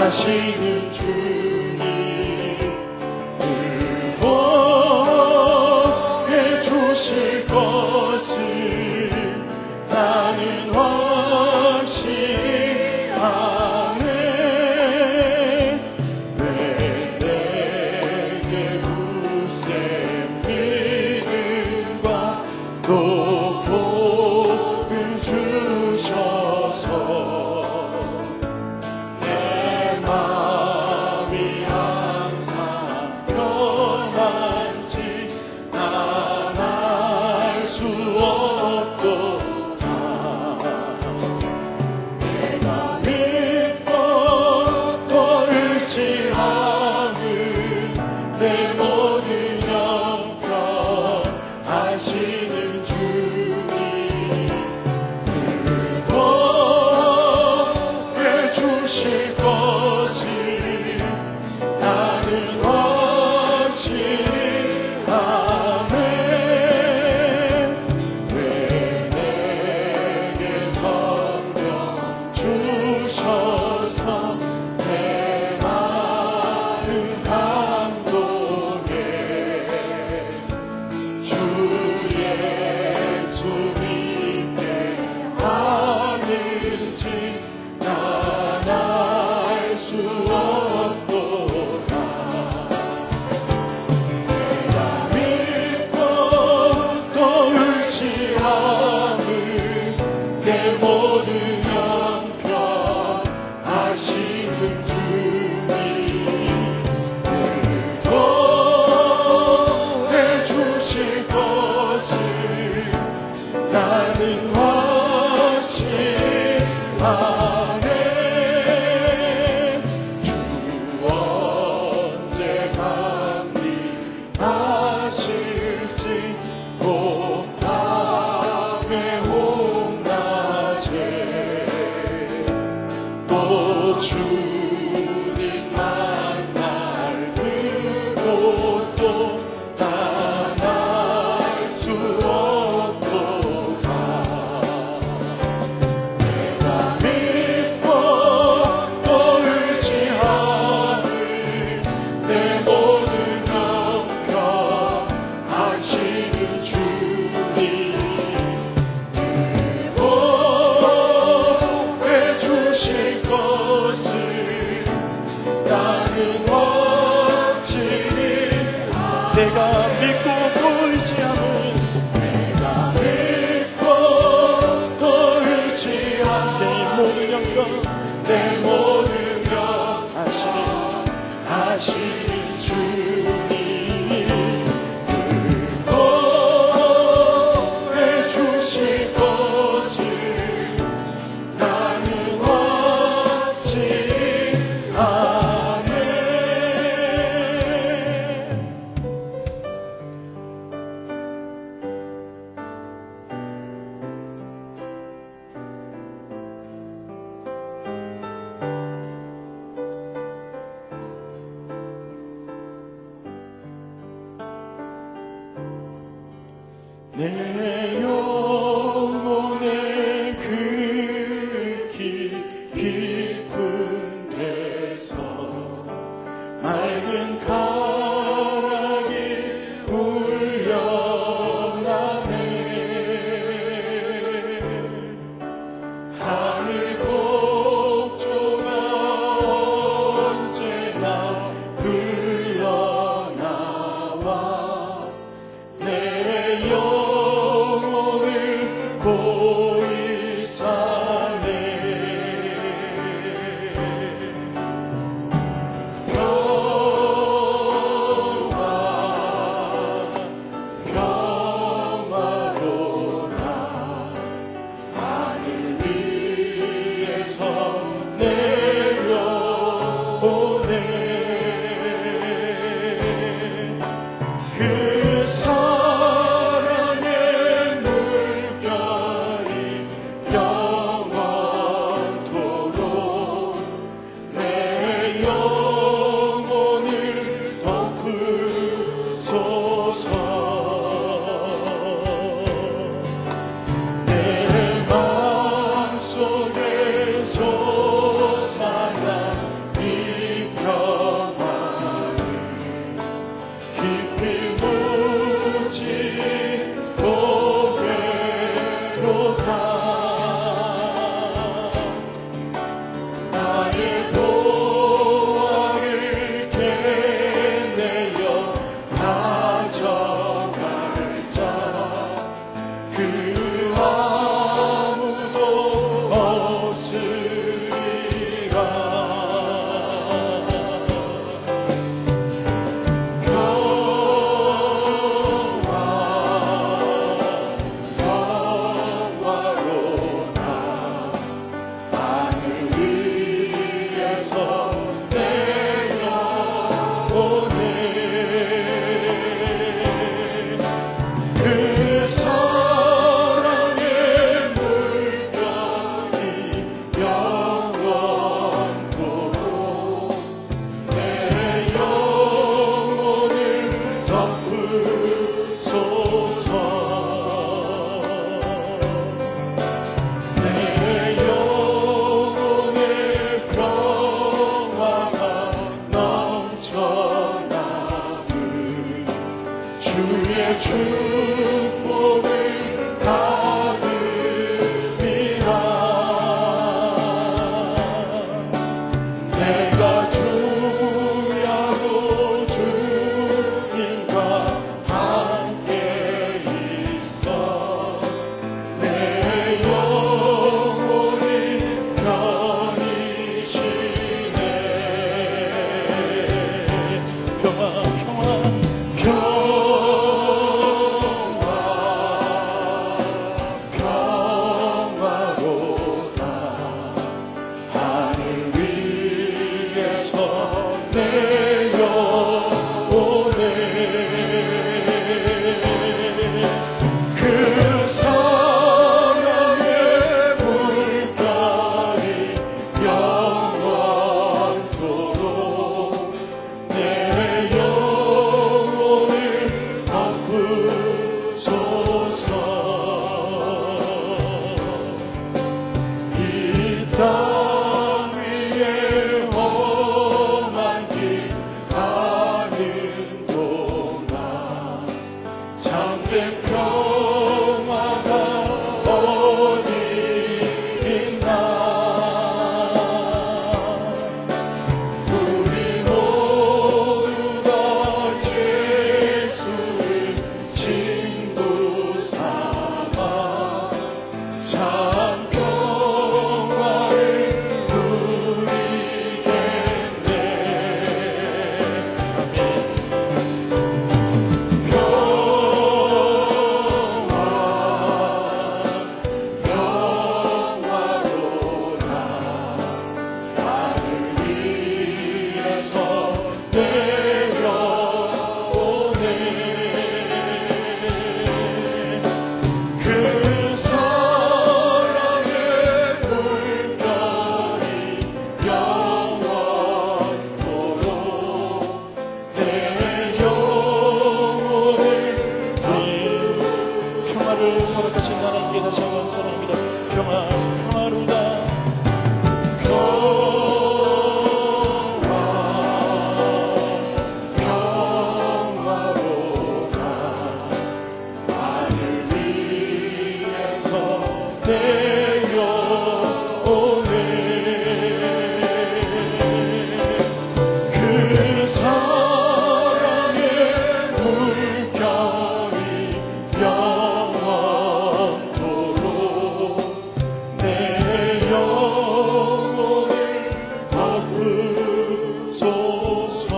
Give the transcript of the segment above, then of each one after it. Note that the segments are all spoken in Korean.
하시는 주님 응원해 주실 것을 나는 확신히 아네. 왜 내게 굳센 믿음과 또 복을 주셔서 내 마음이 항상 평안한지 난 알 수 없도다. 내가 믿고 또 의지하는 내 모든 영광 하시는 주님 응원해 주실 것을 나는 확신히 아네. 왜 내게 성령 주셔서 내 마음 감동해. 주 예수 믿게 하는지 난 알 수 없도다. 내가 믿고 또 의지하는 내 모든 형편 하시는 주님 응원해 주실 것을 나는 확신히 아네. 주 언제 감리하실지 꼭 밤의 홍낮에 또 주님 만날 그곳도 난 알 수 없도다. 내가 믿고 또 의지하는 내 모든 영광 하시는 주님 응원해 주실 것을 나는 확신히 내가 믿고 또 의지하는 내가 믿고 또 의지하는 내 모든 영광 내 모든 영광 하시는 주님 응원해 주실 것을 나는 확신히 아네. 내 영혼의 그 깊은 데서 맑은 가락이 울려나네. 하늘 곡조가 언제나 흘러나와 내 영혼을 보이사네. 내가 주야로 주님과 함께 있어 내 영혼이 편히 쉬네. 평화로다. 하늘 위에서 내려오네. 그 사랑의 물결이 영원토록 내 영혼을 덮으소서. 이 땅 위에 험한 길 가는 동안 참된 평화가 어디 있나. 우리 모두가 예수를 친구 삼아 참 평화를 누리겠네. 평화로다. 하늘 위에서 내려오네. 그 사랑의 물결이 영원토록 내 영혼을 평화를 허락하신 하나님께 다시 한번 감사합니다. 평화로다. 평화로다. 하늘 위에서 내려오네. 그 사랑의 물결이 영원토록 내 영혼을 덮으소서.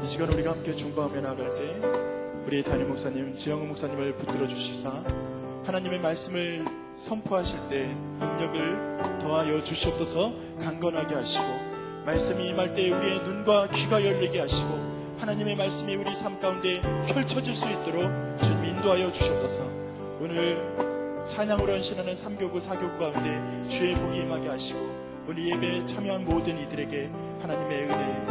이 시간 우리가 함께 중보하며 나아갈 때 우리 담임 목사님, 지영훈 목사님을 붙들어 주시사 하나님의 말씀을 선포하실 때 능력을 더하여 주시옵소서. 강건하게 하시고 말씀이 임할 때 우리의 눈과 귀가 열리게 하시고 하나님의 말씀이 우리 삶 가운데 펼쳐질 수 있도록 주님 인도하여 주시옵소서. 오늘 찬양으로 헌신하는 3교구 4교구 가운데 주의 복이 임하게 하시고 오늘 예배에 참여한 모든 이들에게 하나님의 은혜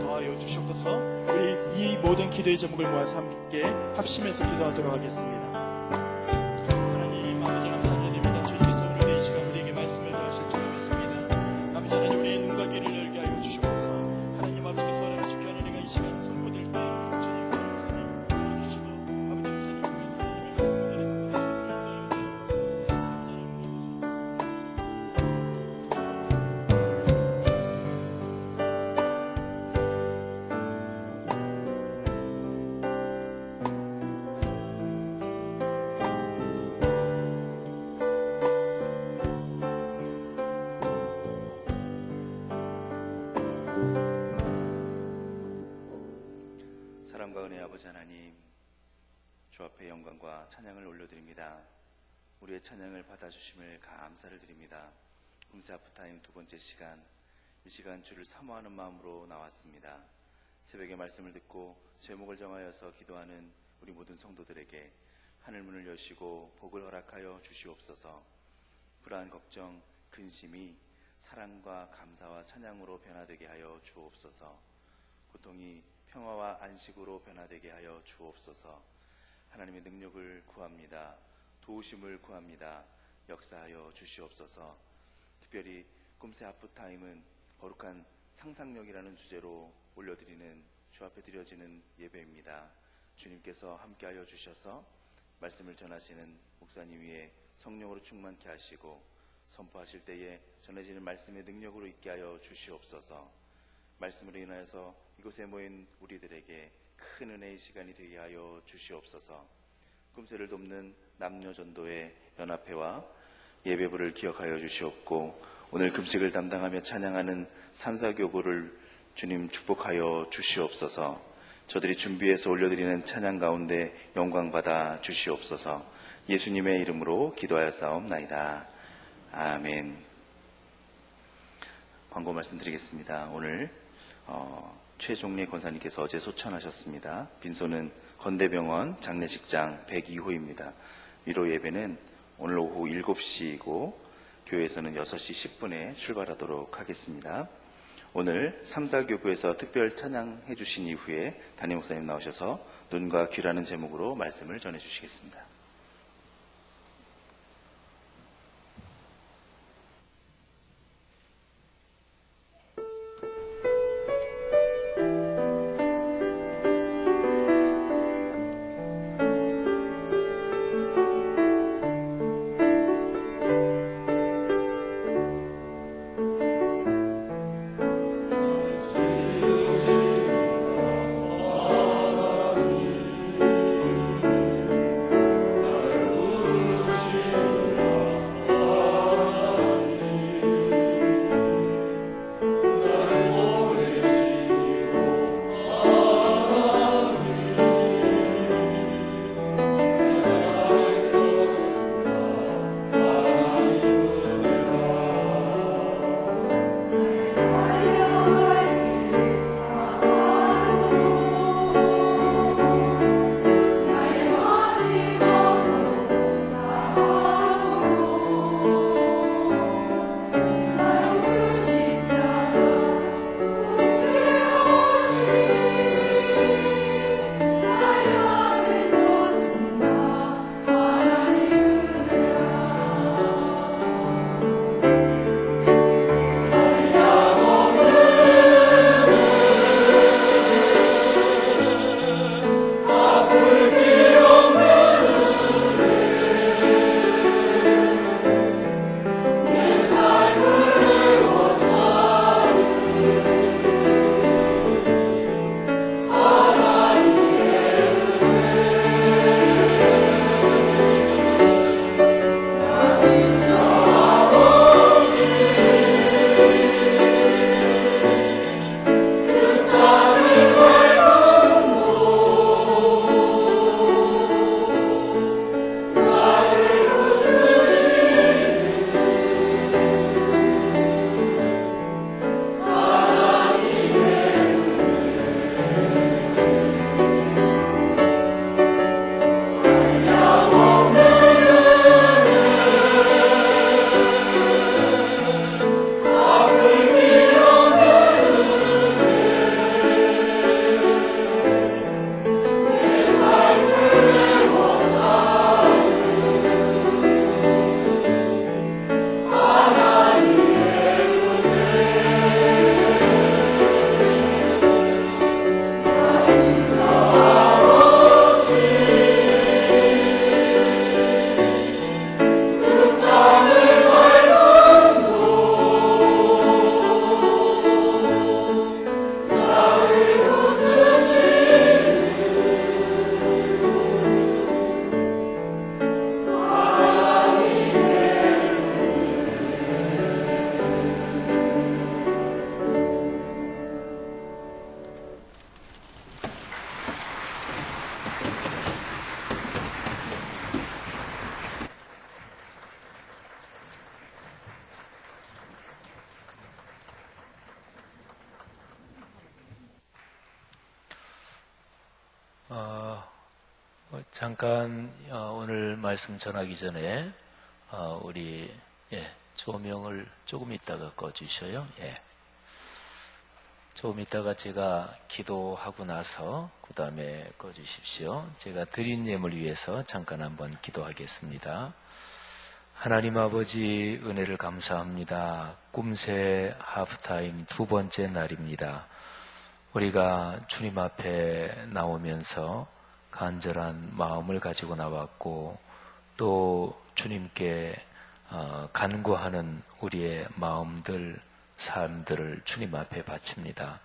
더하여 주시옵소서. 우리 이 모든 기도의 제목을 모아서 함께 합심해서 기도하도록 하겠습니다. 하나님 아버지 감사드립니다. 주님께서 오늘 이 시간 우리에게 말씀을 더하실 줄 믿습니다. 아버지 하나님 우리의 눈과 귀를 열게 하여 주시옵소서. 하나님 아버지께서 하나님 주께하는 우리가 이 시간 선포될 때 주님 목사님 불러주시고 아버지 목사님 통해서 하나님의 말씀을 사랑과 은혜의 아버지 하나님, 주 앞에 영광과 찬양을 올려드립니다. 우리의 찬양을 받아주심을 감사를 드립니다. 금세 하프타임 두 번째 시간, 이 시간 주를 사모하는 마음으로 나왔습니다. 새벽의 말씀을 듣고 제목을 정하여서 기도하는 우리 모든 성도들에게 하늘 문을 여시고 복을 허락하여 주시옵소서. 불안, 걱정, 근심이 사랑과 감사와 찬양으로 변화되게 하여 주옵소서. 고통이 평화와 안식으로 변화되게 하여 주옵소서. 하나님의 능력을 구합니다. 도우심을 구합니다. 역사하여 주시옵소서. 특별히 꿈새 하프타임은 거룩한 상상력이라는 주제로 올려드리는 주 앞에 드려지는 예배입니다. 주님께서 함께하여 주셔서 말씀을 전하시는 목사님 위에 성령으로 충만케 하시고 선포하실 때에 전해지는 말씀의 능력으로 있게 하여 주시옵소서. 말씀으로 인하여서 이곳에 모인 우리들에게 큰 은혜의 시간이 되게 하여 주시옵소서. 꿈새를 돕는 남녀전도의 연합회와 예배부를 기억하여 주시옵고, 오늘 금식을 담당하며 찬양하는 산사교구를 주님 축복하여 주시옵소서. 저들이 준비해서 올려드리는 찬양 가운데 영광받아 주시옵소서. 예수님의 이름으로 기도하였사옵나이다. 아멘. 광고 말씀드리겠습니다. 오늘 최종래 권사님께서 어제 소천하셨습니다. 빈소는 건대병원 장례식장 102호입니다. 위로 예배는 오늘 오후 7시이고 교회에서는 6시 10분에 출발하도록 하겠습니다. 오늘 3, 4교구에서 특별 찬양해 주신 이후에 담임 목사님 나오셔서 눈과 귀라는 제목으로 말씀을 전해 주시겠습니다. 잠깐 오늘 말씀 전하기 전에 우리 조명을 조금 있다가 꺼주셔요. 조금 있다가 제가 기도하고 나서 그 다음에 꺼주십시오. 제가 드린 예물 위해서 잠깐 한번 기도하겠습니다. 하나님 아버지, 은혜를 감사합니다. 꿈새 하프타임 2번째 날입니다. 우리가 주님 앞에 나오면서 간절한 마음을 가지고 나왔고, 또 주님께 간구하는 우리의 마음들, 삶들을 주님 앞에 바칩니다.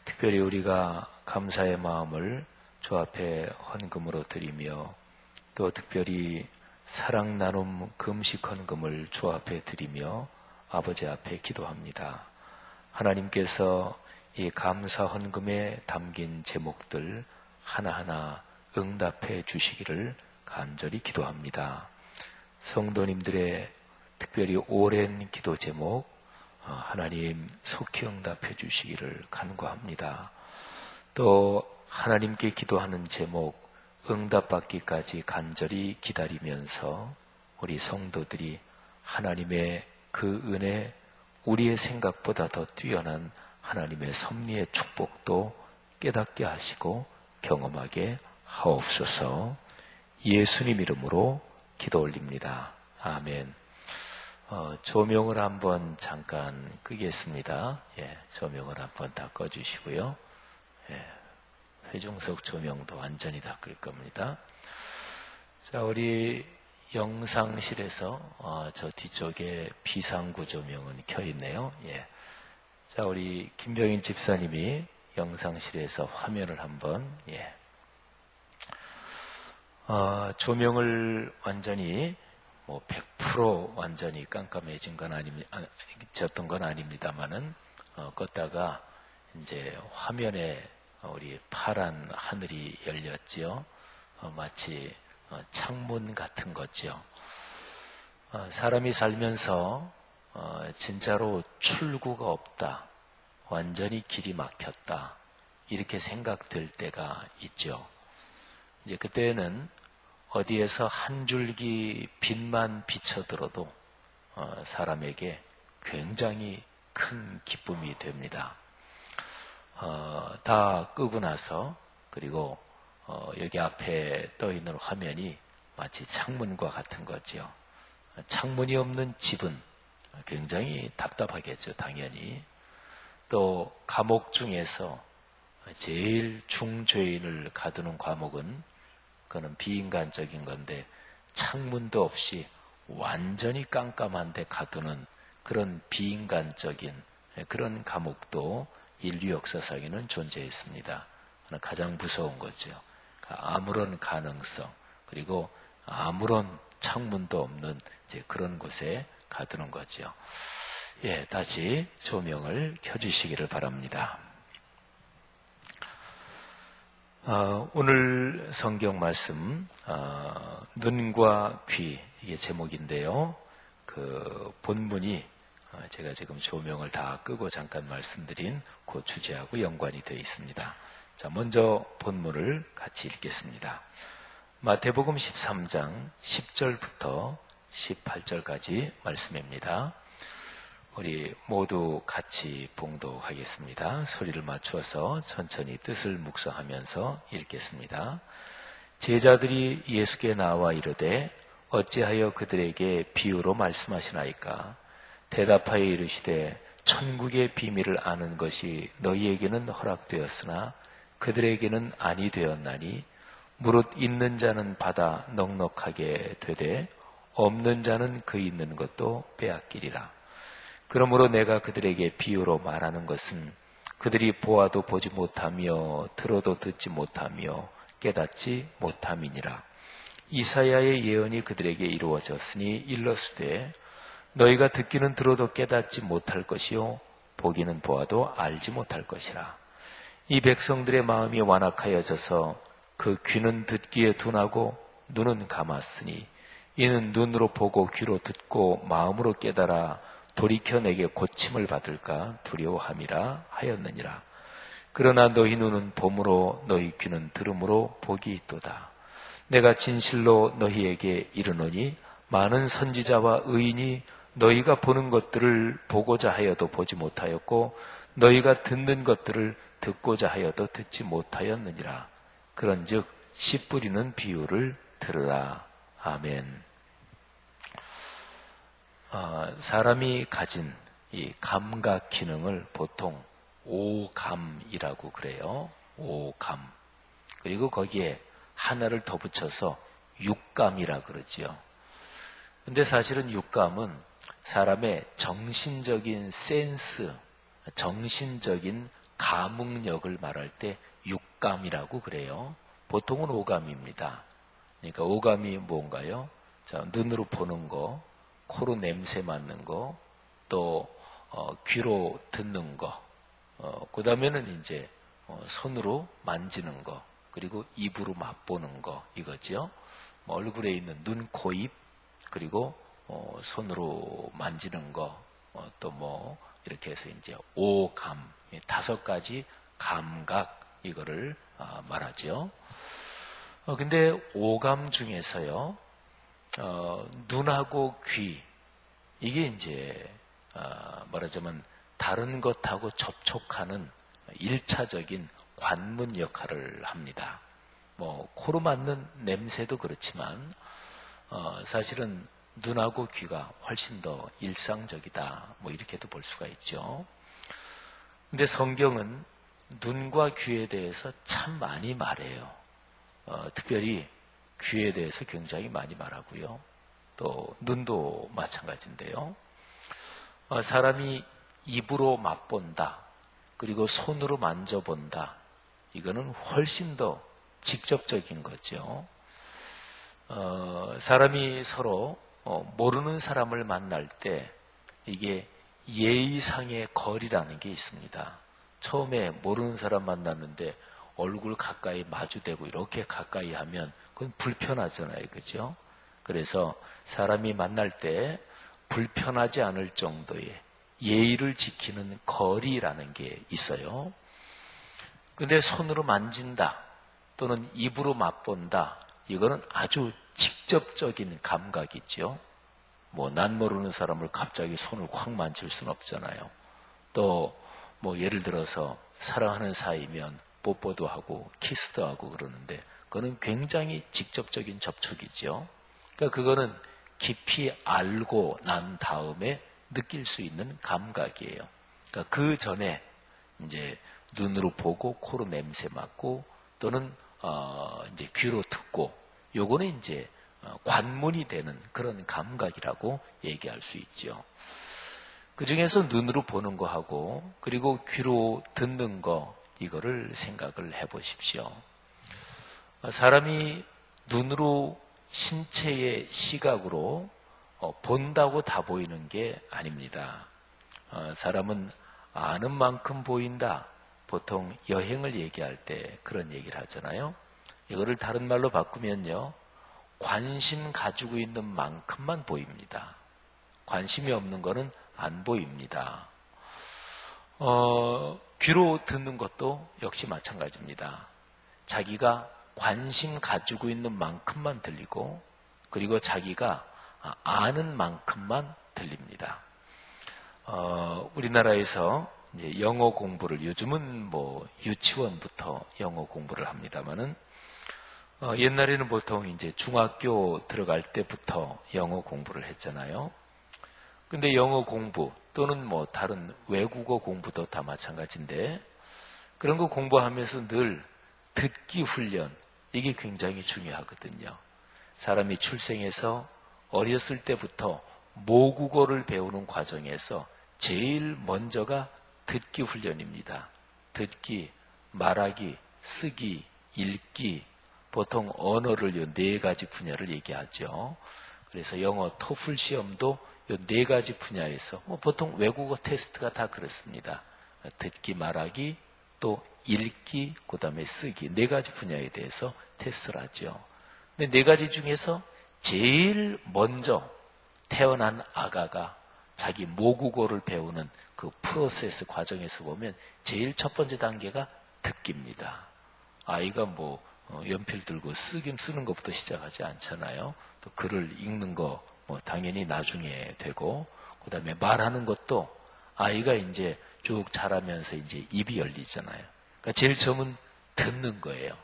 특별히 우리가 감사의 마음을 주 앞에 헌금으로 드리며 또 특별히 사랑 나눔 금식 헌금을 주 앞에 드리며 아버지 앞에 기도합니다. 하나님께서 이 감사 헌금에 담긴 제목들 하나하나 응답해 주시기를 간절히 기도합니다. 성도님들의 특별히 오랜 기도 제목 하나님 속히 응답해 주시기를 간구합니다. 또 하나님께 기도하는 제목 응답받기까지 간절히 기다리면서 우리 성도들이 하나님의 그 은혜, 우리의 생각보다 더 뛰어난 하나님의 섭리의 축복도 깨닫게 하시고 경험하게 하옵소서. 예수님 이름으로 기도 올립니다. 아멘. 조명을 한번 잠깐 끄겠습니다. 조명을 한번 다 꺼주시고요. 회중석 조명도 완전히 다 끌 겁니다. 자, 우리 영상실에서 저 뒤쪽에 비상구 조명은 켜 있네요. 자, 우리 김병인 집사님이 영상실에서 화면을 한번 조명을 완전히 100% 완전히 깜깜해진 건 졌던 건 아닙니다만은 껐다가 이제 화면에 우리 파란 하늘이 열렸지요. 마치 창문 같은 거죠. 사람이 살면서 진짜로 출구가 없다, 완전히 길이 막혔다, 이렇게 생각될 때가 있죠. 이제 그때는 어디에서 한 줄기 빛만 비쳐들어도 사람에게 굉장히 큰 기쁨이 됩니다. 다 끄고 나서 그리고 여기 앞에 떠 있는 화면이 마치 창문과 같은 거죠. 창문이 없는 집은 굉장히 답답하겠죠, 당연히. 또 감옥 중에서 제일 중죄인을 가두는 감옥은 그거는 비인간적인 건데 창문도 없이 완전히 깜깜한데 가두는 그런 비인간적인 그런 감옥도 인류 역사상에는 존재했습니다. 가장 무서운 거죠. 아무런 가능성 그리고 아무런 창문도 없는 이제 그런 곳에 가두는 거죠. 다시 조명을 켜주시기를 바랍니다. 오늘 성경 말씀 눈과 귀, 이게 제목인데요. 그 본문이 제가 지금 조명을 다 끄고 잠깐 말씀드린 그 주제하고 연관이 되어 있습니다. 자, 먼저 본문을 같이 읽겠습니다. 마태복음 13장 10절부터 18절까지 말씀입니다. 우리 모두 같이 봉독하겠습니다. 소리를 맞추어서 천천히 뜻을 묵상하면서 읽겠습니다. 제자들이 예수께 나와 이르되 어찌하여 그들에게 비유로 말씀하시나이까? 대답하여 이르시되 천국의 비밀을 아는 것이 너희에게는 허락되었으나 그들에게는 아니 되었나니 무릇 있는 자는 받아 넉넉하게 되되 없는 자는 그 있는 것도 빼앗기리라. 그러므로 내가 그들에게 비유로 말하는 것은 그들이 보아도 보지 못하며 들어도 듣지 못하며 깨닫지 못함이니라. 이사야의 예언이 그들에게 이루어졌으니 일러스되 너희가 듣기는 들어도 깨닫지 못할 것이요 보기는 보아도 알지 못할 것이라. 이 백성들의 마음이 완악하여져서 그 귀는 듣기에 둔하고 눈은 감았으니 이는 눈으로 보고 귀로 듣고 마음으로 깨달아 돌이켜 내게 고침을 받을까 두려워함이라 하였느니라. 그러나 너희 눈은 봄으로 너희 귀는 들음으로 복이 있도다. 내가 진실로 너희에게 이르노니 많은 선지자와 의인이 너희가 보는 것들을 보고자 하여도 보지 못하였고 너희가 듣는 것들을 듣고자 하여도 듣지 못하였느니라. 그런즉 씨 뿌리는 비유를 들으라. 아멘. 사람이 가진 이 감각 기능을 보통 오감이라고 그래요. 오감. 그리고 거기에 하나를 더 붙여서 육감이라 그러지요. 근데 사실은 육감은 사람의 정신적인 센스, 정신적인 감흥력을 말할 때 육감이라고 그래요. 보통은 오감입니다. 그러니까 오감이 뭔가요? 자, 눈으로 보는 거, 코로 냄새 맡는 거, 또 귀로 듣는 거, 그 다음에는 이제 손으로 만지는 거, 그리고 입으로 맛보는 거, 이거죠. 뭐 얼굴에 있는 눈, 코, 입, 그리고 손으로 만지는 거, 또 뭐 이렇게 해서 이제 오감, 5가지 감각, 이거를 말하죠. 근데 오감 중에서요, 눈하고 귀, 이게 이제 말하자면 다른 것하고 접촉하는 1차적인 관문 역할을 합니다. 뭐 코로 맡는 냄새도 그렇지만 사실은 눈하고 귀가 훨씬 더 일상적이다, 뭐 이렇게도 볼 수가 있죠. 근데 성경은 눈과 귀에 대해서 참 많이 말해요. 특별히 귀에 대해서 굉장히 많이 말하고요. 또 눈도 마찬가지인데요. 사람이 입으로 맛본다, 그리고 손으로 만져본다, 이거는 훨씬 더 직접적인 거죠. 사람이 서로 모르는 사람을 만날 때 이게 예의상의 거리라는 게 있습니다. 처음에 모르는 사람 만났는데 얼굴 가까이 마주대고 이렇게 가까이 하면 그건 불편하잖아요. 그죠? 그래서 사람이 만날 때 불편하지 않을 정도의 예의를 지키는 거리라는 게 있어요. 근데 손으로 만진다, 또는 입으로 맛본다, 이거는 아주 직접적인 감각이죠. 뭐 난 모르는 사람을 갑자기 손을 확 만질 수는 없잖아요. 또 뭐 예를 들어서 사랑하는 사이면 뽀뽀도 하고 키스도 하고 그러는데 그거는 굉장히 직접적인 접촉이죠. 그러니까 그거는 깊이 알고 난 다음에 느낄 수 있는 감각이에요. 그러니까 그 전에 이제 눈으로 보고 코로 냄새 맡고 또는 이제 귀로 듣고, 요거는 이제 관문이 되는 그런 감각이라고 얘기할 수 있죠. 그 중에서 눈으로 보는 거하고 그리고 귀로 듣는 거, 이거를 생각을 해보십시오. 사람이 눈으로 신체의 시각으로 본다고 다 보이는 게 아닙니다. 사람은 아는 만큼 보인다. 보통 여행을 얘기할 때 그런 얘기를 하잖아요. 이거를 다른 말로 바꾸면요, 관심 가지고 있는 만큼만 보입니다. 관심이 없는 거는 안 보입니다. 귀로 듣는 것도 역시 마찬가지입니다. 자기가 관심 가지고 있는 만큼만 들리고, 그리고 자기가 아는 만큼만 들립니다. 우리나라에서 이제 영어 공부를, 요즘은 뭐 유치원부터 영어 공부를 합니다만은 옛날에는 보통 이제 중학교 들어갈 때부터 영어 공부를 했잖아요. 근데 영어 공부 또는 뭐 다른 외국어 공부도 다 마찬가지인데, 그런 거 공부하면서 늘 듣기 훈련, 이게 굉장히 중요하거든요. 사람이 출생해서 어렸을 때부터 모국어를 배우는 과정에서 제일 먼저가 듣기 훈련입니다. 듣기, 말하기, 쓰기, 읽기, 보통 언어를 이 4가지 분야를 얘기하죠. 그래서 영어 토플 시험도 이 4가지 분야에서, 보통 외국어 테스트가 다 그렇습니다. 듣기, 말하기, 또 읽기, 그 다음에 쓰기, 4가지 분야에 대해서 테스트를 하죠. 근데 4가지 중에서 제일 먼저 태어난 아가가 자기 모국어를 배우는 그 프로세스 과정에서 보면 제일 첫 번째 단계가 듣기입니다. 아이가 뭐 연필 들고 쓰는 것부터 시작하지 않잖아요. 또 글을 읽는 거 뭐 당연히 나중에 되고, 그 다음에 말하는 것도 아이가 이제 쭉 자라면서 이제 입이 열리잖아요. 그러니까 제일 처음은 듣는 거예요.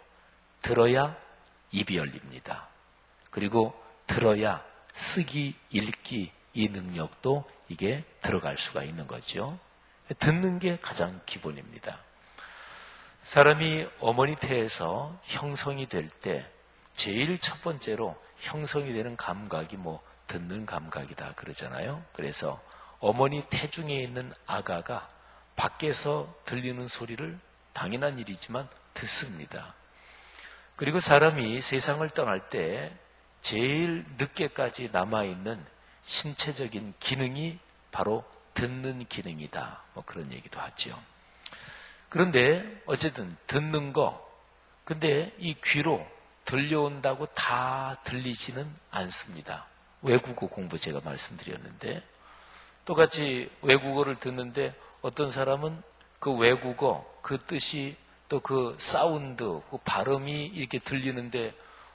들어야 입이 열립니다. 그리고 들어야 쓰기, 읽기, 이 능력도 이게 들어갈 수가 있는 거죠. 듣는 게 가장 기본입니다. 사람이 어머니 태에서 형성이 될 때 제일 첫 번째로 형성이 되는 감각이 뭐 듣는 감각이다 그러잖아요. 그래서 어머니 태중에 있는 아가가 밖에서 들리는 소리를 당연한 일이지만 듣습니다. 그리고 사람이 세상을 떠날 때 제일 늦게까지 남아있는 신체적인 기능이 바로 듣는 기능이다. 뭐 그런 얘기도 하죠. 그런데 어쨌든 듣는 거, 근데 이 귀로 들려온다고 다 들리지는 않습니다. 외국어 공부 제가 말씀드렸는데 똑같이 외국어를 듣는데 어떤 사람은 그 외국어, 그 뜻이 또 그 사운드, 그 발음이 이렇게 들리는데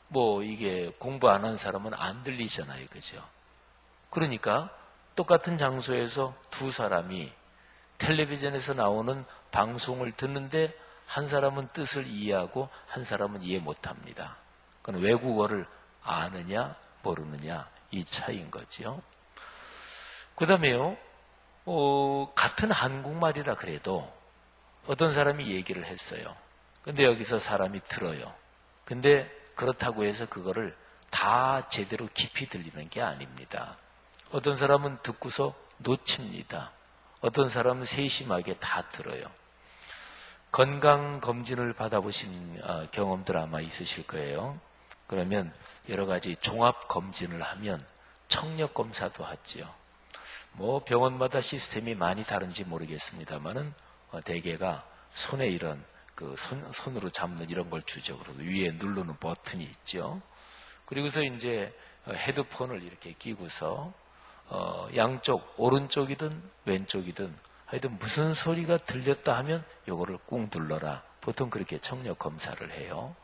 뭐 이게 공부 안 한 사람은 안 들리잖아요. 그죠? 그러니까 똑같은 장소에서 두 사람이 텔레비전에서 나오는 방송을 듣는데 한 사람은 뜻을 이해하고 한 사람은 이해 못합니다. 그건 외국어를 아느냐 모르느냐 이 차이인 거죠. 그 다음에요. 같은 한국말이라 그래도 어떤 사람이 얘기를 했어요. 근데 여기서 사람이 들어요. 근데 그렇다고 해서 그거를 다 제대로 깊이 들리는 게 아닙니다. 어떤 사람은 듣고서 놓칩니다. 어떤 사람은 세심하게 다 들어요. 건강검진을 받아보신 경험들 아마 있으실 거예요. 그러면 여러 가지 종합검진을 하면 청력검사도 하죠. 뭐 병원마다 시스템이 많이 다른지 모르겠습니다만은 대개가 손에 이런 그 손으로 잡는 이런 걸 주죠. 그리고 위에 누르는 버튼이 있죠. 그리고서 이제 헤드폰을 이렇게 끼고서 양쪽 오른쪽이든 왼쪽이든 하여튼 무슨 소리가 들렸다 하면 요거를 꾹 눌러라. 보통 그렇게 청력 검사를 해요.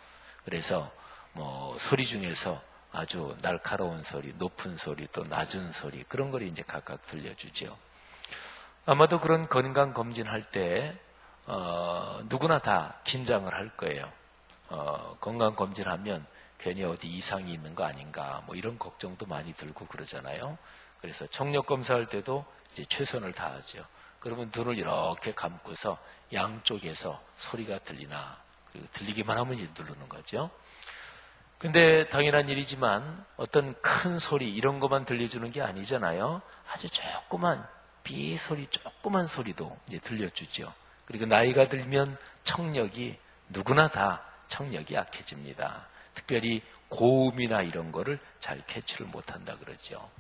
그래서 뭐 소리 중에서 아주 날카로운 소리, 높은 소리, 또 낮은 소리 그런 걸 이제 각각 들려주죠. 아마도 그런 건강 검진할 때 누구나 다 긴장을 할 거예요. 건강 검진하면 괜히 어디 이상이 있는 거 아닌가 뭐 이런 걱정도 많이 들고 그러잖아요. 그래서 청력 검사할 때도 이제 최선을 다하죠. 그러면 눈을 이렇게 감고서 양쪽에서 소리가 들리나 그리고 들리기만 하면 이제 누르는 거죠. 근데 당연한 일이지만 어떤 큰 소리 이런 것만 들려주는 게 아니잖아요. 아주 조그만 비소리, 조그만 소리도 이제 들려주죠. 그리고 나이가 들면 청력이 누구나 다 청력이 약해집니다. 특별히 고음이나 이런 거를 잘 캐치를 못한다 그러죠.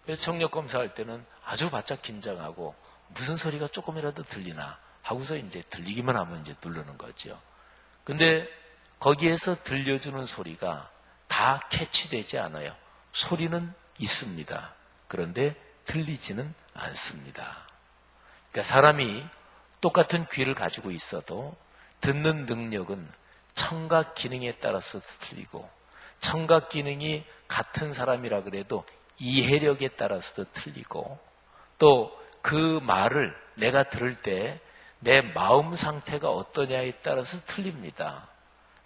그래서 청력 검사할 때는 아주 바짝 긴장하고 무슨 소리가 조금이라도 들리나 하고서 이제 들리기만 하면 이제 누르는 거죠. 근데 거기에서 들려주는 소리가 다 캐치되지 않아요. 소리는 있습니다. 그런데 들리지는 않습니다. 그러니까 사람이 똑같은 귀를 가지고 있어도 듣는 능력은 청각 기능에 따라서 틀리고 청각 기능이 같은 사람이라 그래도 이해력에 따라서도 틀리고 또 그 말을 내가 들을 때 내 마음 상태가 어떠냐에 따라서 틀립니다.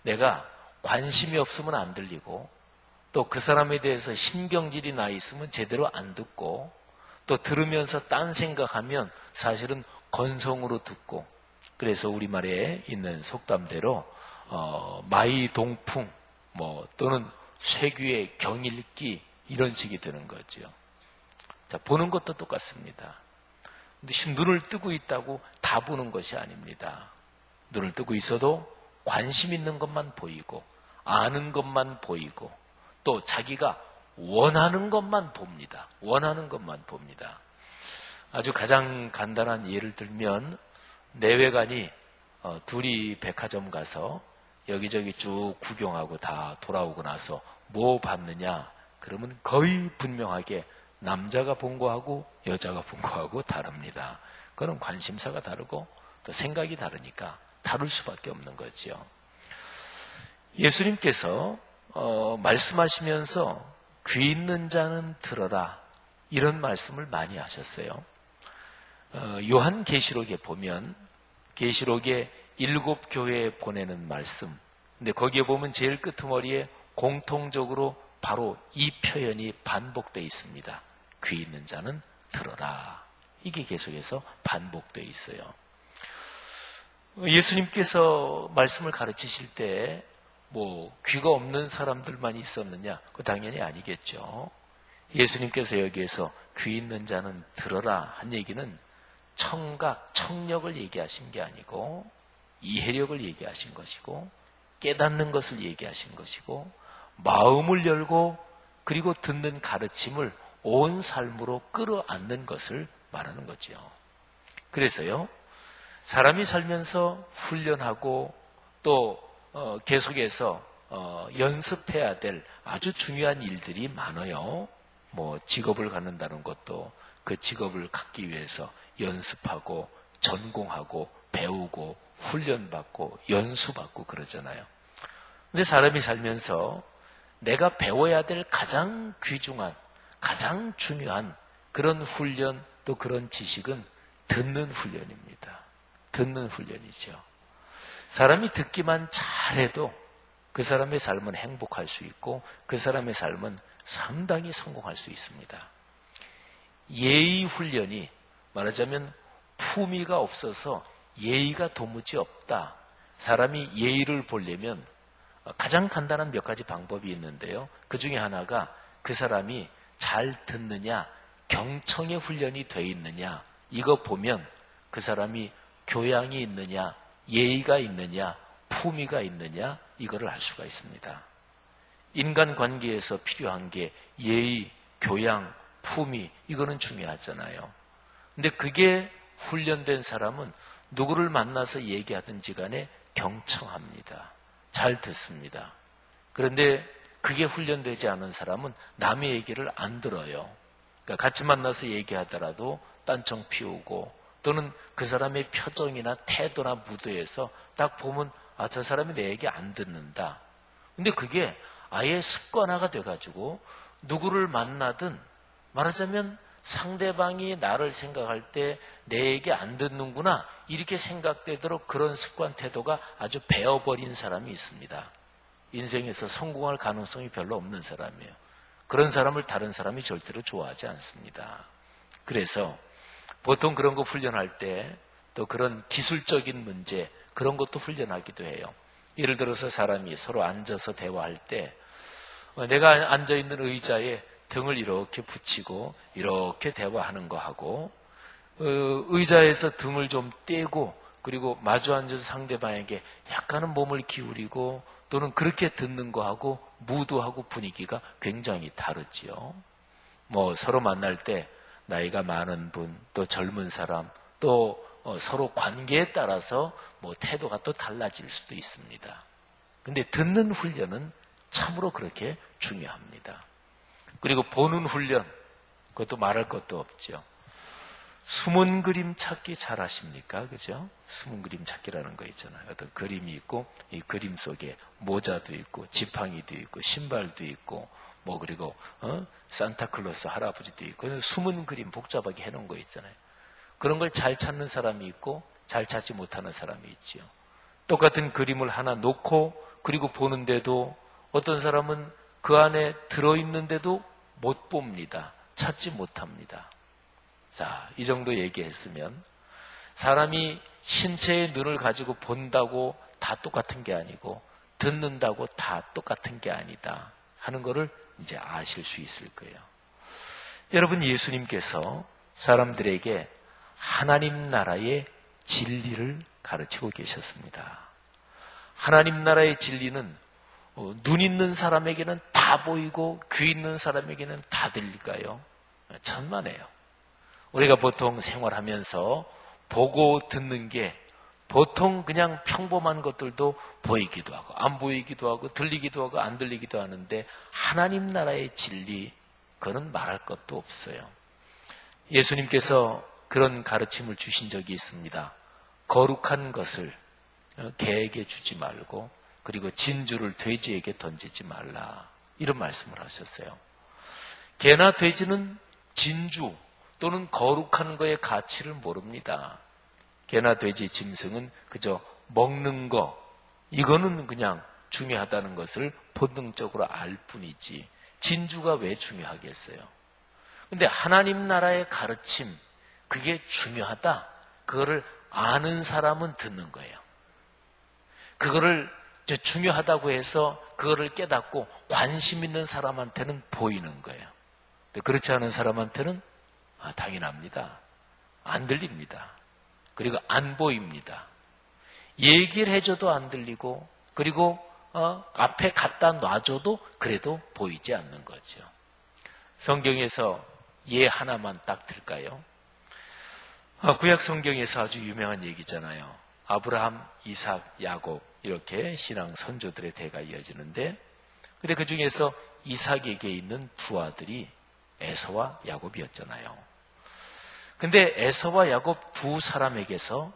내가 관심이 없으면 안 들리고 또 그 사람에 대해서 신경질이 나 있으면 제대로 안 듣고 또 들으면서 딴 생각하면 사실은 건성으로 듣고 그래서 우리말에 있는 속담대로 마이동풍 뭐 또는 쇠귀의 경일기 이런 식이 되는 거죠. 자, 보는 것도 똑같습니다. 근데 눈을 뜨고 있다고 다 보는 것이 아닙니다. 눈을 뜨고 있어도 관심 있는 것만 보이고 아는 것만 보이고 또 자기가 원하는 것만 봅니다. 원하는 것만 봅니다. 아주 가장 간단한 예를 들면 내외간이 둘이 백화점 가서 여기저기 쭉 구경하고 다 돌아오고 나서 뭐 봤느냐 그러면 거의 분명하게 남자가 본 거하고 여자가 본 거하고 다릅니다. 그건 관심사가 다르고 또 생각이 다르니까 다를 수밖에 없는 거죠. 예수님께서 말씀하시면서 귀 있는 자는 들어라 이런 말씀을 많이 하셨어요. 요한계시록에 보면 계시록에 7교회에 보내는 말씀 근데 거기에 보면 제일 끄트머리에 공통적으로 바로 이 표현이 반복되어 있습니다. 귀 있는 자는 들어라. 이게 계속해서 반복되어 있어요. 예수님께서 말씀을 가르치실 때 뭐 귀가 없는 사람들만 있었느냐? 그 당연히 아니겠죠. 예수님께서 여기에서 귀 있는 자는 들어라 한 얘기는 청각, 청력을 얘기하신 게 아니고 이해력을 얘기하신 것이고 깨닫는 것을 얘기하신 것이고 마음을 열고 그리고 듣는 가르침을 온 삶으로 끌어안는 것을 말하는 거지요. 그래서요, 사람이 살면서 훈련하고 또 계속해서 연습해야 될 아주 중요한 일들이 많아요. 뭐 직업을 갖는다는 것도 그 직업을 갖기 위해서 연습하고 전공하고 배우고 훈련받고 연수받고 그러잖아요. 근데 사람이 살면서 내가 배워야 될 가장 귀중한, 가장 중요한 그런 훈련 또 그런 지식은 듣는 훈련입니다. 듣는 훈련이죠. 사람이 듣기만 잘해도 그 사람의 삶은 행복할 수 있고 그 사람의 삶은 상당히 성공할 수 있습니다. 예의 훈련이 말하자면 품위가 없어서 예의가 도무지 없다. 사람이 예의를 보려면 가장 간단한 몇 가지 방법이 있는데요. 그 중에 하나가 그 사람이 잘 듣느냐, 경청의 훈련이 돼 있느냐, 이거 보면 그 사람이 교양이 있느냐, 예의가 있느냐, 품위가 있느냐, 이거를 알 수가 있습니다. 인간관계에서 필요한 게 예의, 교양, 품위, 이거는 중요하잖아요. 근데 그게 훈련된 사람은 누구를 만나서 얘기하든지 간에 경청합니다. 잘 듣습니다. 그런데 그게 훈련되지 않은 사람은 남의 얘기를 안 들어요. 그러니까 같이 만나서 얘기하더라도 딴청 피우고 또는 그 사람의 표정이나 태도나 무드에서 딱 보면 아, 저 사람이 내 얘기 안 듣는다. 근데 그게 아예 습관화가 돼가지고 누구를 만나든 말하자면 상대방이 나를 생각할 때 내 얘기 안 듣는구나 이렇게 생각되도록 그런 습관 태도가 아주 배어버린 사람이 있습니다. 인생에서 성공할 가능성이 별로 없는 사람이에요. 그런 사람을 다른 사람이 절대로 좋아하지 않습니다. 그래서 보통 그런 거 훈련할 때 또 그런 기술적인 문제 그런 것도 훈련하기도 해요. 예를 들어서 사람이 서로 앉아서 대화할 때 내가 앉아있는 의자에 등을 이렇게 붙이고 이렇게 대화하는 거하고 의자에서 등을 좀 떼고 그리고 마주 앉은 상대방에게 약간은 몸을 기울이고 또는 그렇게 듣는 거하고 무드하고 분위기가 굉장히 다르지요. 뭐 서로 만날 때 나이가 많은 분, 또 젊은 사람, 또 서로 관계에 따라서 뭐 태도가 또 달라질 수도 있습니다. 근데 듣는 훈련은 참으로 그렇게 중요합니다. 그리고 보는 훈련, 그것도 말할 것도 없죠. 숨은 그림 찾기 잘 하십니까? 그죠? 숨은 그림 찾기라는 거 있잖아요. 어떤 그림이 있고, 이 그림 속에 모자도 있고, 지팡이도 있고, 신발도 있고, 뭐, 그리고, 산타클로스 할아버지도 있고, 숨은 그림 복잡하게 해놓은 거 있잖아요. 그런 걸 잘 찾는 사람이 있고, 잘 찾지 못하는 사람이 있죠. 똑같은 그림을 하나 놓고, 그리고 보는데도 어떤 사람은 그 안에 들어있는데도 못 봅니다. 찾지 못합니다. 자, 이 정도 얘기했으면 사람이 신체의 눈을 가지고 본다고 다 똑같은 게 아니고 듣는다고 다 똑같은 게 아니다 하는 거를 이제 아실 수 있을 거예요. 여러분, 예수님께서 사람들에게 하나님 나라의 진리를 가르치고 계셨습니다. 하나님 나라의 진리는 눈 있는 사람에게는 다 보이고 귀 있는 사람에게는 다 들릴까요? 천만에요. 우리가 보통 생활하면서 보고 듣는 게 보통 그냥 평범한 것들도 보이기도 하고 안 보이기도 하고 들리기도 하고 안 들리기도 하는데 하나님 나라의 진리, 그거는 말할 것도 없어요. 예수님께서 그런 가르침을 주신 적이 있습니다. 거룩한 것을 개에게 주지 말고 그리고 진주를 돼지에게 던지지 말라, 이런 말씀을 하셨어요. 개나 돼지는 진주 또는 거룩한 거의 가치를 모릅니다. 개나 돼지, 짐승은 그저 먹는 거, 이거는 그냥 중요하다는 것을 본능적으로 알 뿐이지 진주가 왜 중요하겠어요? 근데 하나님 나라의 가르침, 그게 중요하다, 그거를 아는 사람은 듣는 거예요. 그거를 중요하다고 해서 그거를 깨닫고 관심 있는 사람한테는 보이는 거예요. 근데 그렇지 않은 사람한테는 당연합니다. 안 들립니다. 그리고 안 보입니다. 얘기를 해줘도 안 들리고, 그리고 앞에 갖다 놔줘도 그래도 보이지 않는 거죠. 성경에서 예 하나만 딱 들까요? 구약 성경에서 아주 유명한 얘기잖아요. 아브라함, 이삭, 야곱 이렇게 신앙 선조들의 대가 이어지는데, 근데 그 중에서 이삭에게 있는 두 아들이 에서와 야곱이었잖아요. 근데 에서와 야곱 두 사람에게서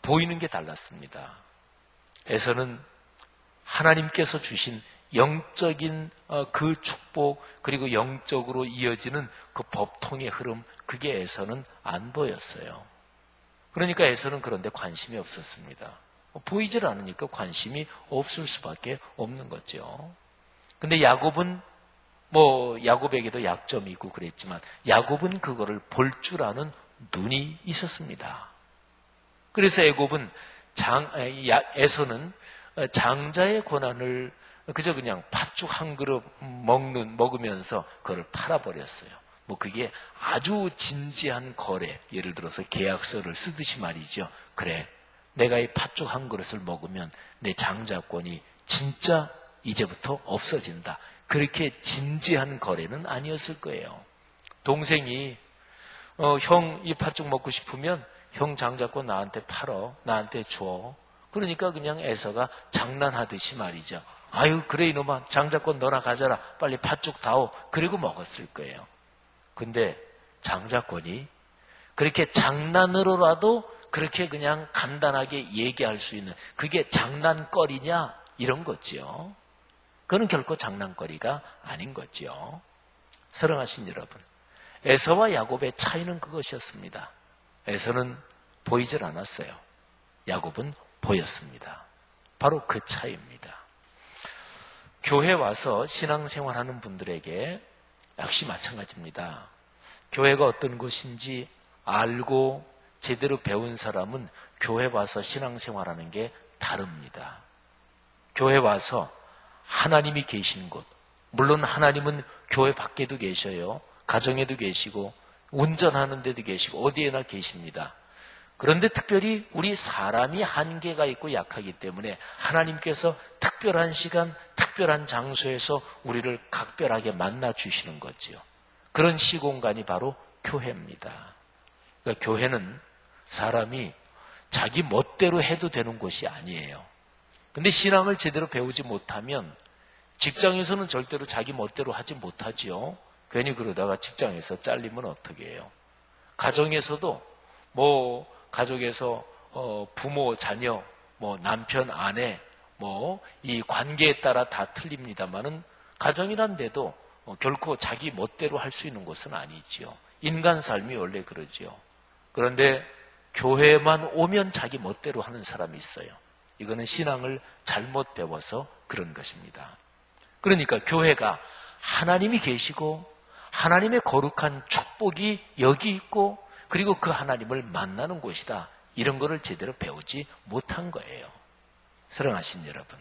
보이는 게 달랐습니다. 에서는 하나님께서 주신 영적인 그 축복, 그리고 영적으로 이어지는 그 법통의 흐름, 그게 에서는 안 보였어요. 그러니까 에서는 그런데 관심이 없었습니다. 보이질 않으니까 관심이 없을 수밖에 없는 거죠. 근데 야곱은 야곱에게도 약점이 있고 그랬지만 야곱은 그거를 볼 줄 아는 눈이 있었습니다. 그래서 에서는 장자의 고난을 그저 그냥 팥죽 한 그릇 먹으면서 그걸 팔아버렸어요. 그게 아주 진지한 거래, 예를 들어서 계약서를 쓰듯이 말이죠. 그래, 내가 이 팥죽 한 그릇을 먹으면 내 장자권이 진짜 이제부터 없어진다. 그렇게 진지한 거래는 아니었을 거예요. 동생이 형 이 팥죽 먹고 싶으면 형 장자권 나한테 팔어, 나한테 줘. 그러니까 그냥 에서가 장난하듯이 말이죠. 아유 그래 이놈아, 장자권 너나 가져라, 빨리 팥죽 다오. 그리고 먹었을 거예요. 근데 장자권이 그렇게 장난으로라도 그렇게 그냥 간단하게 얘기할 수 있는, 그게 장난거리냐 이런 거지요. 그건 결코 장난거리가 아닌 거지요. 사랑하신 여러분, 에서와 야곱의 차이는 그것이었습니다. 에서는 보이질 않았어요. 야곱은 보였습니다. 바로 그 차이입니다. 교회 와서 신앙생활하는 분들에게 역시 마찬가지입니다. 교회가 어떤 곳인지 알고 제대로 배운 사람은 교회 와서 신앙생활하는 게 다릅니다. 교회 와서 하나님이 계신 곳, 물론 하나님은 교회 밖에도 계셔요. 가정에도 계시고 운전하는 데도 계시고 어디에나 계십니다. 그런데 특별히 우리 사람이 한계가 있고 약하기 때문에 하나님께서 특별한 시간, 특별한 장소에서 우리를 각별하게 만나 주시는 거지요. 그런 시공간이 바로 교회입니다. 그러니까 교회는 사람이 자기 멋대로 해도 되는 곳이 아니에요. 근데 신앙을 제대로 배우지 못하면 직장에서는 절대로 자기 멋대로 하지 못하지요. 괜히 그러다가 직장에서 잘리면 어떻게 해요? 가정에서도 가족에서 부모, 자녀, 남편, 아내, 이 관계에 따라 다 틀립니다만은 가정이란 데도 결코 자기 멋대로 할 수 있는 곳은 아니지요. 인간 삶이 원래 그러지요. 그런데 교회만 오면 자기 멋대로 하는 사람이 있어요. 이거는 신앙을 잘못 배워서 그런 것입니다. 그러니까 교회가 하나님이 계시고 하나님의 거룩한 축복이 여기 있고 그리고 그 하나님을 만나는 곳이다. 이런 거를 제대로 배우지 못한 거예요. 사랑하신 여러분,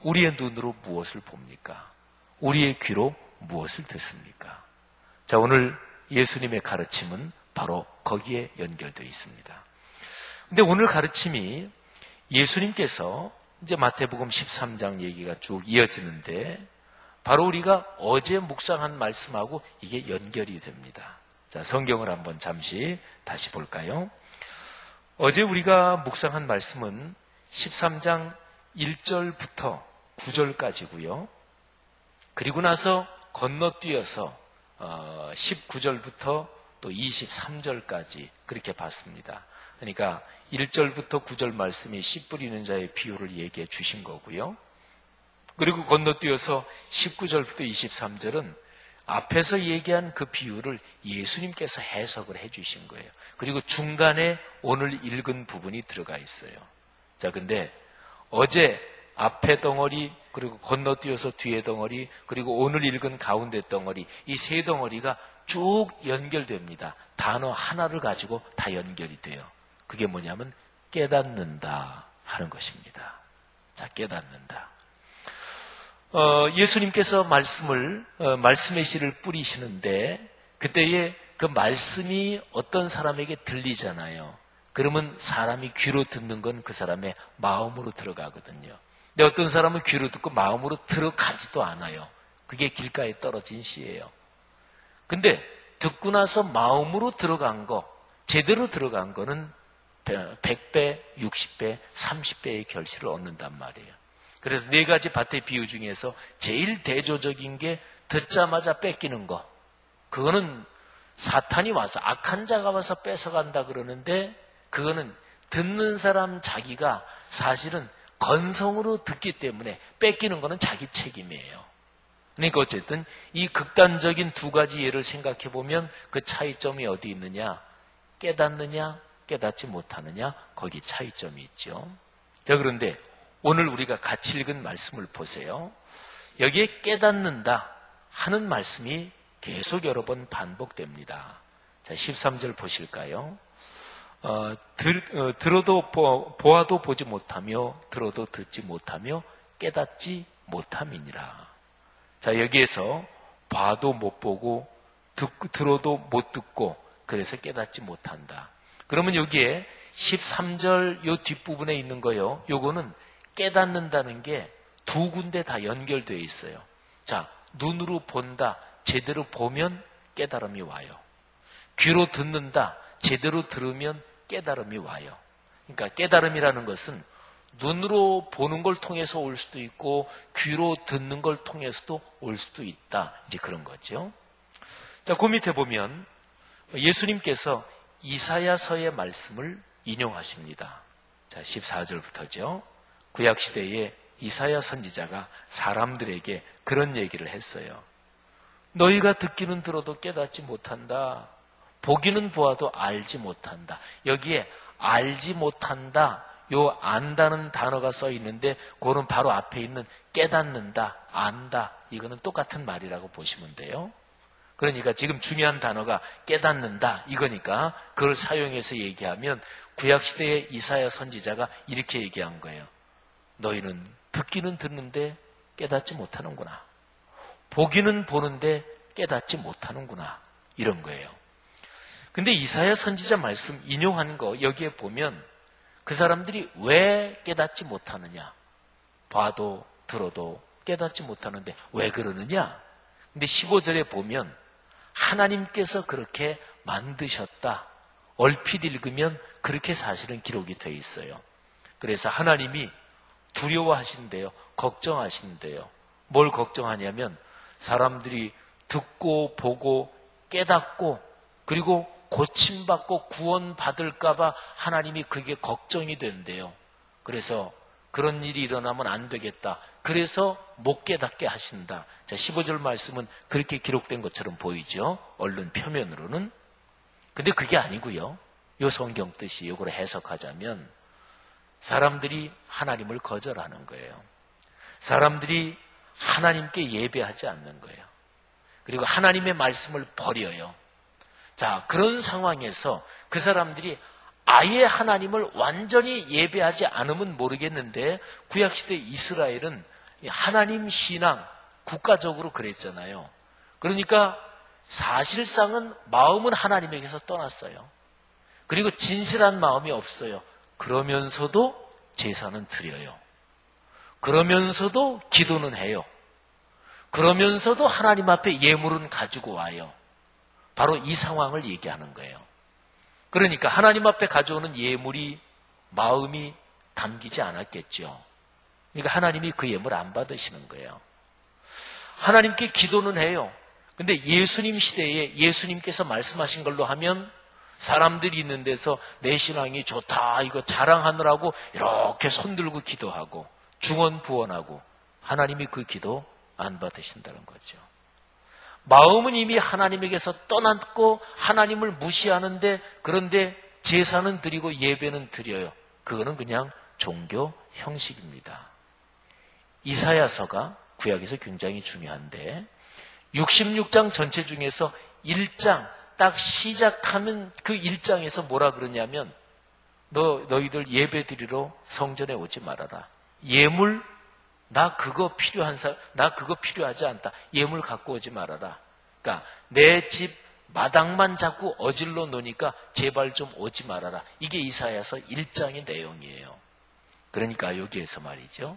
우리의 눈으로 무엇을 봅니까? 우리의 귀로 무엇을 듣습니까? 자, 오늘 예수님의 가르침은 바로 거기에 연결되어 있습니다. 근데 오늘 가르침이 예수님께서 이제 마태복음 13장 얘기가 쭉 이어지는데 바로 우리가 어제 묵상한 말씀하고 이게 연결이 됩니다. 자, 성경을 한번 잠시 다시 볼까요? 어제 우리가 묵상한 말씀은 13장 1절부터 9절까지고요. 그리고 나서 건너뛰어서 19절부터 또 23절까지 그렇게 봤습니다. 그러니까 1절부터 9절 말씀이 씨 뿌리는 자의 비유를 얘기해 주신 거고요. 그리고 건너뛰어서 19절부터 23절은 앞에서 얘기한 그 비유를 예수님께서 해석을 해 주신 거예요. 그리고 중간에 오늘 읽은 부분이 들어가 있어요. 자, 근데 어제 앞에 덩어리, 그리고 건너뛰어서 뒤에 덩어리, 그리고 오늘 읽은 가운데 덩어리, 이 세 덩어리가 쭉 연결됩니다. 단어 하나를 가지고 다 연결이 돼요. 그게 뭐냐면 깨닫는다 하는 것입니다. 자, 깨닫는다. 예수님께서 말씀의 씨를 뿌리시는데 그때에 그 말씀이 어떤 사람에게 들리잖아요. 그러면 사람이 귀로 듣는 건 그 사람의 마음으로 들어가거든요. 근데 어떤 사람은 귀로 듣고 마음으로 들어가지도 않아요. 그게 길가에 떨어진 씨예요. 근데 듣고 나서 마음으로 들어간 거, 제대로 들어간 거는 100배, 60배, 30배의 결실을 얻는단 말이에요. 그래서 4가지 밭의 비유 중에서 제일 대조적인 게 듣자마자 뺏기는 거. 그거는 사탄이 와서, 악한 자가 와서 뺏어간다 그러는데 그거는 듣는 사람 자기가 사실은 건성으로 듣기 때문에 뺏기는 거는 자기 책임이에요. 그러니까 어쨌든 이 극단적인 2가지 예를 생각해 보면 그 차이점이 어디 있느냐? 깨닫느냐, 깨닫지 못하느냐, 거기 차이점이 있죠. 자, 그런데 오늘 우리가 같이 읽은 말씀을 보세요. 여기에 깨닫는다 하는 말씀이 계속 여러 번 반복됩니다. 자, 13절 보실까요? 들어도 보아도 보지 못하며 들어도 듣지 못하며 깨닫지 못함이니라. 자, 여기에서 봐도 못 보고 들어도 못 듣고 그래서 깨닫지 못한다. 그러면 여기에 13절 요 뒷부분에 있는 거요. 요거는 깨닫는다는 게 2군데 다 연결되어 있어요. 자, 눈으로 본다. 제대로 보면 깨달음이 와요. 귀로 듣는다. 제대로 들으면 깨달음이 와요. 그러니까 깨달음이라는 것은 눈으로 보는 걸 통해서 올 수도 있고 귀로 듣는 걸 통해서도 올 수도 있다. 이제 그런 거죠. 자, 그 밑에 보면 예수님께서 이사야서의 말씀을 인용하십니다. 자, 14절부터죠. 구약시대에 이사야 선지자가 사람들에게 그런 얘기를 했어요. 너희가 듣기는 들어도 깨닫지 못한다. 보기는 보아도 알지 못한다. 여기에 알지 못한다, 요 안다는 단어가 써 있는데 그거는 바로 앞에 있는 깨닫는다, 안다, 이거는 똑같은 말이라고 보시면 돼요. 그러니까 지금 중요한 단어가 깨닫는다 이거니까 그걸 사용해서 얘기하면 구약시대의 이사야 선지자가 이렇게 얘기한 거예요. 너희는 듣기는 듣는데 깨닫지 못하는구나. 보기는 보는데 깨닫지 못하는구나. 이런 거예요. 근데 이사야 선지자 말씀 인용한 거 여기에 보면 그 사람들이 왜 깨닫지 못하느냐? 봐도 들어도 깨닫지 못하는데 왜 그러느냐? 근데 15절에 보면 하나님께서 그렇게 만드셨다. 얼핏 읽으면 그렇게 사실은 기록이 되어 있어요. 그래서 하나님이 두려워하신대요. 걱정하신대요. 뭘 걱정하냐면 사람들이 듣고 보고 깨닫고 그리고 고침받고 구원받을까 봐 하나님이 그게 걱정이 된대요. 그래서 그런 일이 일어나면 안 되겠다. 그래서 못 깨닫게 하신다. 자, 15절 말씀은 그렇게 기록된 것처럼 보이죠. 얼른 표면으로는. 근데 그게 아니고요. 요 성경 뜻이 이걸 해석하자면 사람들이 하나님을 거절하는 거예요. 사람들이 하나님께 예배하지 않는 거예요. 그리고 하나님의 말씀을 버려요. 자, 그런 상황에서 그 사람들이 아예 하나님을 완전히 예배하지 않으면 모르겠는데 구약시대 이스라엘은 하나님 신앙 국가적으로 그랬잖아요. 그러니까 사실상은 마음은 하나님에게서 떠났어요. 그리고 진실한 마음이 없어요. 그러면서도 제사는 드려요. 그러면서도 기도는 해요. 그러면서도 하나님 앞에 예물은 가지고 와요. 바로 이 상황을 얘기하는 거예요. 그러니까 하나님 앞에 가져오는 예물이 마음이 담기지 않았겠죠. 그러니까 하나님이 그 예물 안 받으시는 거예요. 하나님께 기도는 해요. 근데 예수님 시대에 예수님께서 말씀하신 걸로 하면 사람들이 있는 데서 내 신앙이 좋다 이거 자랑하느라고 이렇게 손들고 기도하고 중언부언하고 하나님이 그 기도 안 받으신다는 거죠. 마음은 이미 하나님에게서 떠났고 하나님을 무시하는데 그런데 제사는 드리고 예배는 드려요. 그거는 그냥 종교 형식입니다. 이사야서가 구약에서 굉장히 중요한데 66장 전체 중에서 1장 딱 시작하면 그 1장에서 뭐라 그러냐면 너희들 예배 드리러 성전에 오지 말아라. 예물 나 그거 필요한 사람, 나 그거 필요하지 않다. 예물 갖고 오지 말아라. 그러니까 내 집 마당만 자꾸 어질러 놓으니까 제발 좀 오지 말아라. 이게 이사야서 1장의 내용이에요. 그러니까 여기에서 말이죠.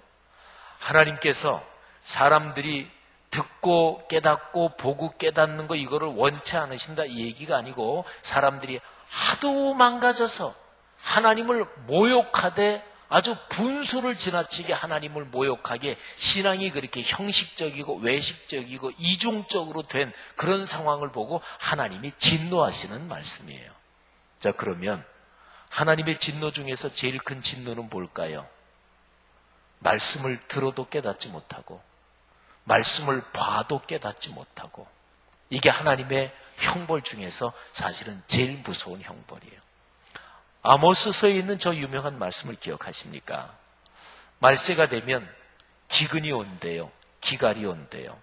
하나님께서 사람들이 듣고 깨닫고 보고 깨닫는 거 이거를 원치 않으신다 이 얘기가 아니고 사람들이 하도 망가져서 하나님을 모욕하되 아주 분수를 지나치게 하나님을 모욕하게 신앙이 그렇게 형식적이고 외식적이고 이중적으로 된 그런 상황을 보고 하나님이 진노하시는 말씀이에요. 자, 그러면 하나님의 진노 중에서 제일 큰 진노는 뭘까요? 말씀을 들어도 깨닫지 못하고 말씀을 봐도 깨닫지 못하고 이게 하나님의 형벌 중에서 사실은 제일 무서운 형벌이에요. 아모스서에 있는 저 유명한 말씀을 기억하십니까? 말세가 되면 기근이 온대요. 기갈이 온대요.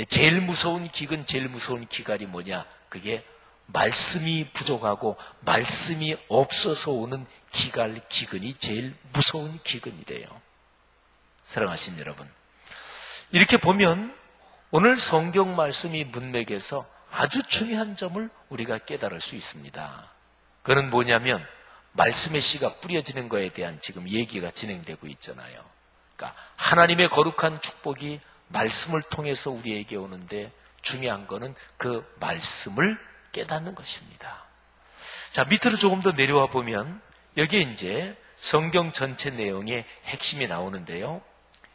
제일 무서운 기근, 제일 무서운 기갈이 뭐냐? 그게 말씀이 부족하고 말씀이 없어서 오는 기갈, 기근이 제일 무서운 기근이래요. 사랑하신 여러분, 이렇게 보면 오늘 성경 말씀이 문맥에서 아주 중요한 점을 우리가 깨달을 수 있습니다. 그는 뭐냐면 말씀의 씨가 뿌려지는 것에 대한 지금 얘기가 진행되고 있잖아요. 그러니까 하나님의 거룩한 축복이 말씀을 통해서 우리에게 오는데 중요한 거는 그 말씀을 깨닫는 것입니다. 자, 밑으로 조금 더 내려와 보면 여기에 이제 성경 전체 내용의 핵심이 나오는데요.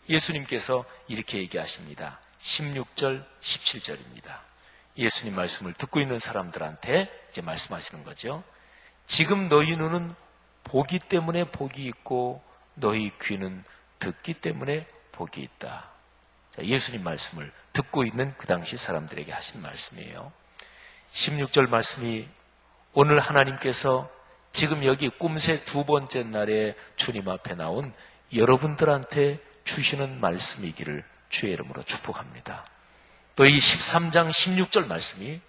예수님께서 이렇게 얘기하십니다. 16절, 17절입니다. 예수님 말씀을 듣고 있는 사람들한테 이제 말씀하시는 거죠. 지금 너희 눈은 보기 때문에 복이 있고 너희 귀는 듣기 때문에 복이 있다. 자, 예수님 말씀을 듣고 있는 그 당시 사람들에게 하신 말씀이에요. 16절 말씀이 오늘 하나님께서 지금 여기 꿈새 두 번째 날에 주님 앞에 나온 여러분들한테 주시는 말씀이기를 주의 이름으로 축복합니다. 또 이 13장 16절 말씀이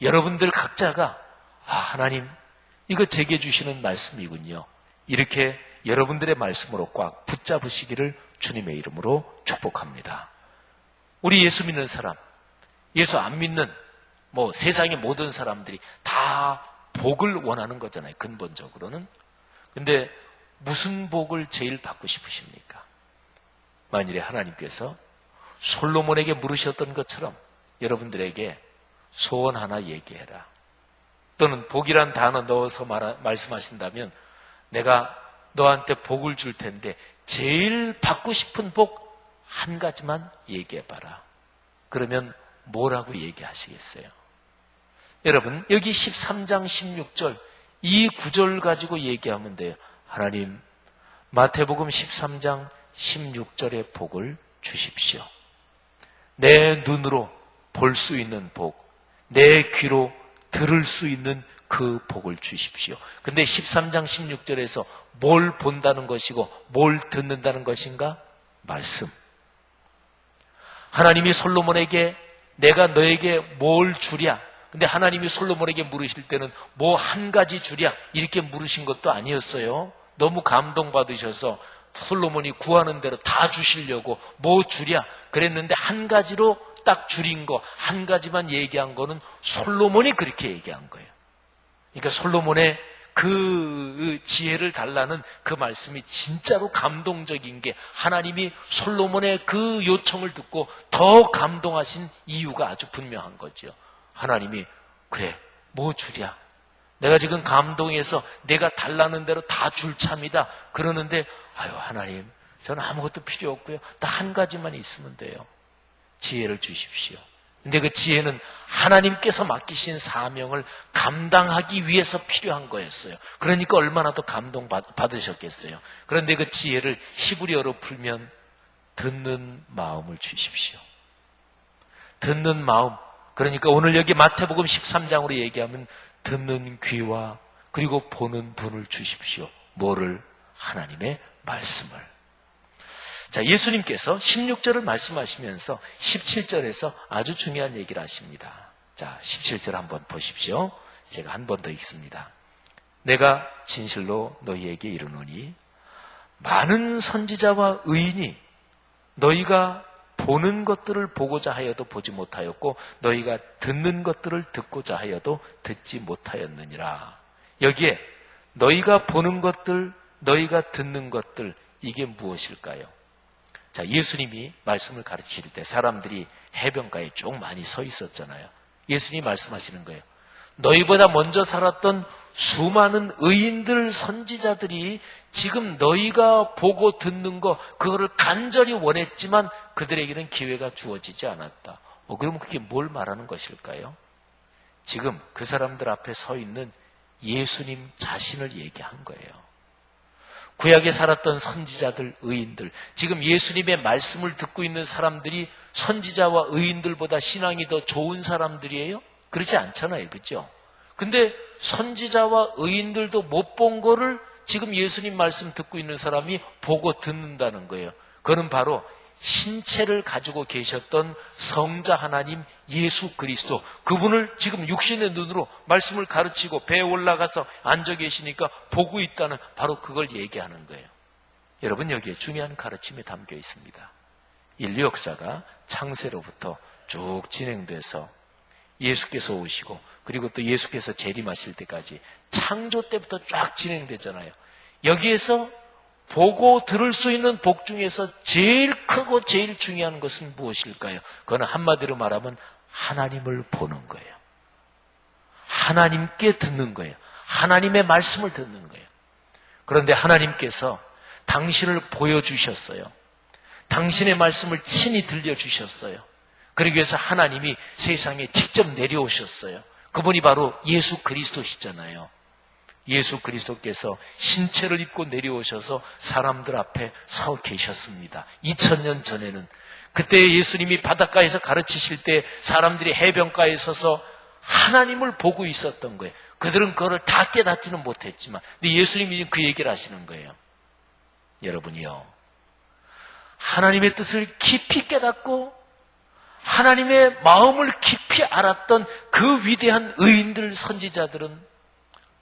여러분들 각자가 하나님 이거 제게 주시는 말씀이군요. 이렇게 여러분들의 말씀으로 꽉 붙잡으시기를 주님의 이름으로 축복합니다. 우리 예수 믿는 사람, 예수 안 믿는 세상의 모든 사람들이 다 복을 원하는 거잖아요. 근본적으로는. 근데 무슨 복을 제일 받고 싶으십니까? 만일에 하나님께서 솔로몬에게 물으셨던 것처럼 여러분들에게 소원 하나 얘기해라. 또는 복이란 단어 넣어서 말씀하신다면 내가 너한테 복을 줄 텐데 제일 받고 싶은 복 한 가지만 얘기해봐라. 그러면 뭐라고 얘기하시겠어요? 여러분, 여기 13장 16절 이 구절 가지고 얘기하면 돼요. 하나님, 마태복음 13장 16절의 복을 주십시오. 내 눈으로 볼 수 있는 복, 내 귀로 들을 수 있는 그 복을 주십시오. 근데 13장 16절에서 뭘 본다는 것이고 뭘 듣는다는 것인가? 말씀. 하나님이 솔로몬에게 내가 너에게 뭘 주랴? 근데 하나님이 솔로몬에게 물으실 때는 뭐 한 가지 주랴? 이렇게 물으신 것도 아니었어요. 너무 감동받으셔서 솔로몬이 구하는 대로 다 주시려고 뭐 주랴? 그랬는데 한 가지로 딱 줄인 거, 한 가지만 얘기한 거는 솔로몬이 그렇게 얘기한 거예요. 그러니까 솔로몬의 그 지혜를 달라는 그 말씀이 진짜로 감동적인 게 하나님이 솔로몬의 그 요청을 듣고 더 감동하신 이유가 아주 분명한 거죠. 하나님이 그래, 뭐 주랴? 내가 지금 감동해서 내가 달라는 대로 다 줄 참이다. 그러는데 아유 하나님, 저는 아무것도 필요 없고요. 딱 한 가지만 있으면 돼요. 지혜를 주십시오. 근데 그 지혜는 하나님께서 맡기신 사명을 감당하기 위해서 필요한 거였어요. 그러니까 얼마나 더 감동받으셨겠어요. 그런데 그 지혜를 히브리어로 풀면 듣는 마음을 주십시오. 듣는 마음. 그러니까 오늘 여기 마태복음 13장으로 얘기하면 듣는 귀와 그리고 보는 눈을 주십시오. 뭐를? 하나님의 말씀을. 자, 예수님께서 16절을 말씀하시면서 17절에서 아주 중요한 얘기를 하십니다. 자, 17절 한번 보십시오. 제가 한 번 더 읽습니다. 내가 진실로 너희에게 이르노니 많은 선지자와 의인이 너희가 보는 것들을 보고자 하여도 보지 못하였고 너희가 듣는 것들을 듣고자 하여도 듣지 못하였느니라. 여기에 너희가 보는 것들, 너희가 듣는 것들, 이게 무엇일까요? 자, 예수님이 말씀을 가르칠 때 사람들이 해변가에 쭉 많이 서 있었잖아요. 예수님이 말씀하시는 거예요. 너희보다 먼저 살았던 수많은 의인들, 선지자들이 지금 너희가 보고 듣는 거, 그거를 간절히 원했지만 그들에게는 기회가 주어지지 않았다. 그러면 그게 뭘 말하는 것일까요? 지금 그 사람들 앞에 서 있는 예수님 자신을 얘기한 거예요. 구약에 살았던 선지자들, 의인들, 지금 예수님의 말씀을 듣고 있는 사람들이 선지자와 의인들보다 신앙이 더 좋은 사람들이에요? 그렇지 않잖아요. 그렇죠? 근데 선지자와 의인들도 못 본 거를 지금 예수님 말씀 듣고 있는 사람이 보고 듣는다는 거예요. 그는 바로 신체를 가지고 계셨던 성자 하나님 예수 그리스도, 그분을 지금 육신의 눈으로 말씀을 가르치고 배에 올라가서 앉아 계시니까 보고 있다는, 바로 그걸 얘기하는 거예요. 여러분, 여기에 중요한 가르침이 담겨 있습니다. 인류 역사가 창세로부터 쭉 진행돼서 예수께서 오시고 그리고 또 예수께서 재림하실 때까지 창조 때부터 쫙 진행되잖아요. 여기에서 보고 들을 수 있는 복 중에서 제일 크고 제일 중요한 것은 무엇일까요? 그건 한마디로 말하면 하나님을 보는 거예요. 하나님께 듣는 거예요. 하나님의 말씀을 듣는 거예요. 그런데 하나님께서 당신을 보여주셨어요. 당신의 말씀을 친히 들려주셨어요. 그러기 위해서 하나님이 세상에 직접 내려오셨어요. 그분이 바로 예수 그리스도시잖아요. 예수 그리스도께서 신체를 입고 내려오셔서 사람들 앞에 서 계셨습니다. 2000년 전에는. 그때 예수님이 바닷가에서 가르치실 때 사람들이 해변가에 서서 하나님을 보고 있었던 거예요. 그들은 그거를 다 깨닫지는 못했지만, 근데 예수님이 그 얘기를 하시는 거예요. 여러분이요, 하나님의 뜻을 깊이 깨닫고 하나님의 마음을 깊이 알았던 그 위대한 의인들, 선지자들은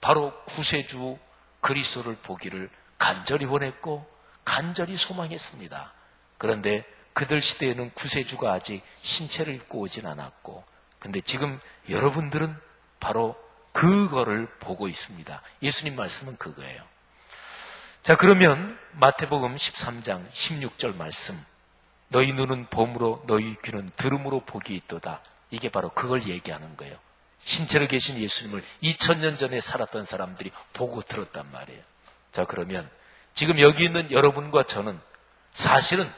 바로 구세주 그리스도를 보기를 간절히 원했고 간절히 소망했습니다. 그런데 그들 시대에는 구세주가 아직 신체를 입고 오진 않았고, 근데 지금 여러분들은 바로 그거를 보고 있습니다. 예수님 말씀은 그거예요. 자, 그러면 마태복음 13장 16절 말씀, 너희 눈은 봄으로 너희 귀는 들음으로 복이 있도다. 이게 바로 그걸 얘기하는 거예요. 신체로 계신 예수님을 2000년 전에 살았던 사람들이 보고 들었단 말이에요. 자, 그러면 지금 여기 있는 여러분과 저는 사실은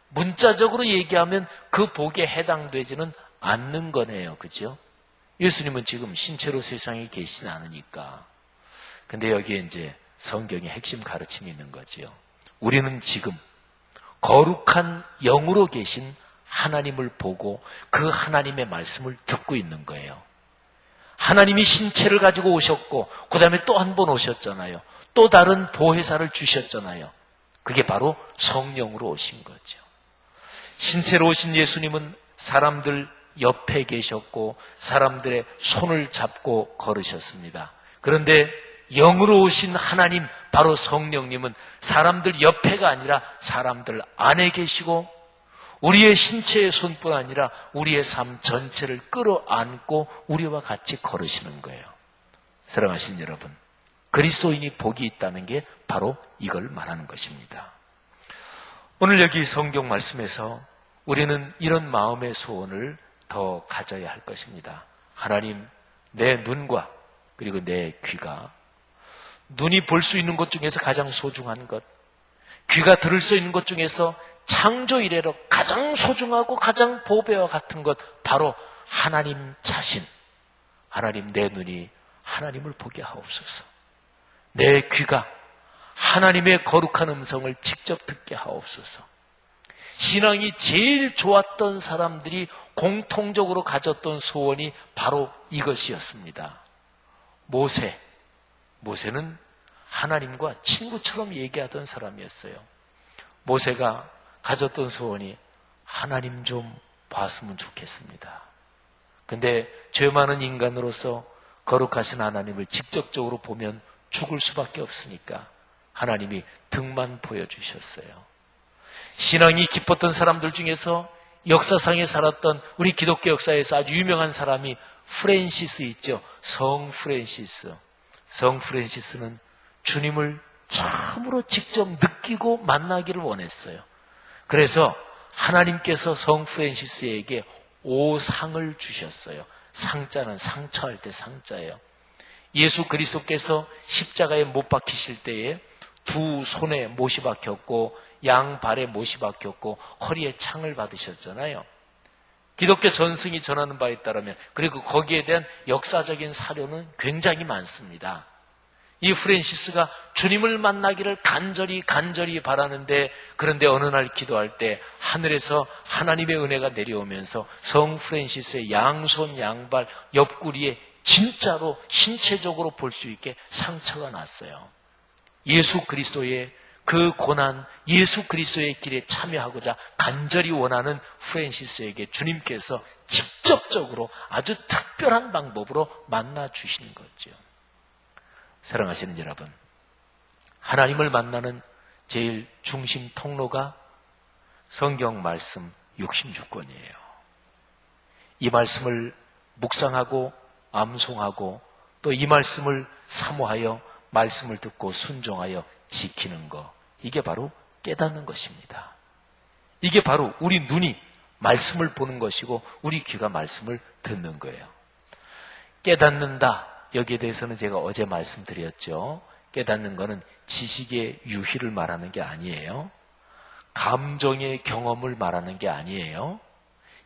문자적으로 얘기하면 그 복에 해당되지는 않는 거네요. 그죠? 예수님은 지금 신체로 세상에 계시지 않으니까. 근데 여기에 이제 성경의 핵심 가르침이 있는 거죠. 우리는 지금 거룩한 영으로 계신 하나님을 보고 그 하나님의 말씀을 듣고 있는 거예요. 하나님이 신체를 가지고 오셨고 그 다음에 또 한 번 오셨잖아요. 또 다른 보혜사를 주셨잖아요. 그게 바로 성령으로 오신 거죠. 신체로 오신 예수님은 사람들 옆에 계셨고 사람들의 손을 잡고 걸으셨습니다. 그런데 영으로 오신 하나님, 바로 성령님은 사람들 옆에가 아니라 사람들 안에 계시고 우리의 신체의 손뿐 아니라 우리의 삶 전체를 끌어안고 우리와 같이 걸으시는 거예요. 사랑하신 여러분, 그리스도인이 복이 있다는 게 바로 이걸 말하는 것입니다. 오늘 여기 성경 말씀에서 우리는 이런 마음의 소원을 더 가져야 할 것입니다. 하나님, 내 눈과 그리고 내 귀가, 눈이 볼 수 있는 것 중에서 가장 소중한 것, 귀가 들을 수 있는 것 중에서 창조 이래로 가장 소중하고 가장 보배와 같은 것, 바로 하나님 자신. 하나님, 내 눈이 하나님을 보게 하옵소서. 내 귀가 하나님의 거룩한 음성을 직접 듣게 하옵소서. 신앙이 제일 좋았던 사람들이 공통적으로 가졌던 소원이 바로 이것이었습니다. 모세는 하나님과 친구처럼 얘기하던 사람이었어요. 모세가 가졌던 소원이 하나님 좀 봤으면 좋겠습니다. 근데 죄 많은 인간으로서 거룩하신 하나님을 직접적으로 보면 죽을 수밖에 없으니까 하나님이 등만 보여주셨어요. 신앙이 깊었던 사람들 중에서 역사상에 살았던 우리 기독교 역사에서 아주 유명한 사람이 프랜시스 있죠. 성 프랜시스. 성 프랜시스는 주님을 처음으로 직접 느끼고 만나기를 원했어요. 그래서 하나님께서 성 프랜시스에게 5상을 주셨어요. 상자는 상처할 때 상자예요. 예수 그리스도께서 십자가에 못 박히실 때에 두 손에 못이 박혔고 양발에 못이 박혔고 허리에 창을 받으셨잖아요. 기독교 전승이 전하는 바에 따르면, 그리고 거기에 대한 역사적인 사료는 굉장히 많습니다. 이 프랜시스가 주님을 만나기를 간절히 바라는데, 그런데 어느 날 기도할 때 하늘에서 하나님의 은혜가 내려오면서 성 프랜시스의 양손 양발 옆구리에 진짜로 신체적으로 볼 수 있게 상처가 났어요. 예수 그리스도의 그 고난, 예수 그리스도의 길에 참여하고자 간절히 원하는 프랜시스에게 주님께서 직접적으로 아주 특별한 방법으로 만나 주시는 거죠. 사랑하시는 여러분, 하나님을 만나는 제일 중심 통로가 성경 말씀 66권이에요. 이 말씀을 묵상하고 암송하고 또 이 말씀을 사모하여 말씀을 듣고 순종하여 지키는 것, 이게 바로 깨닫는 것입니다. 이게 바로 우리 눈이 말씀을 보는 것이고 우리 귀가 말씀을 듣는 거예요. 깨닫는다, 여기에 대해서는 제가 어제 말씀드렸죠. 깨닫는 것은 지식의 유희를 말하는 게 아니에요. 감정의 경험을 말하는 게 아니에요.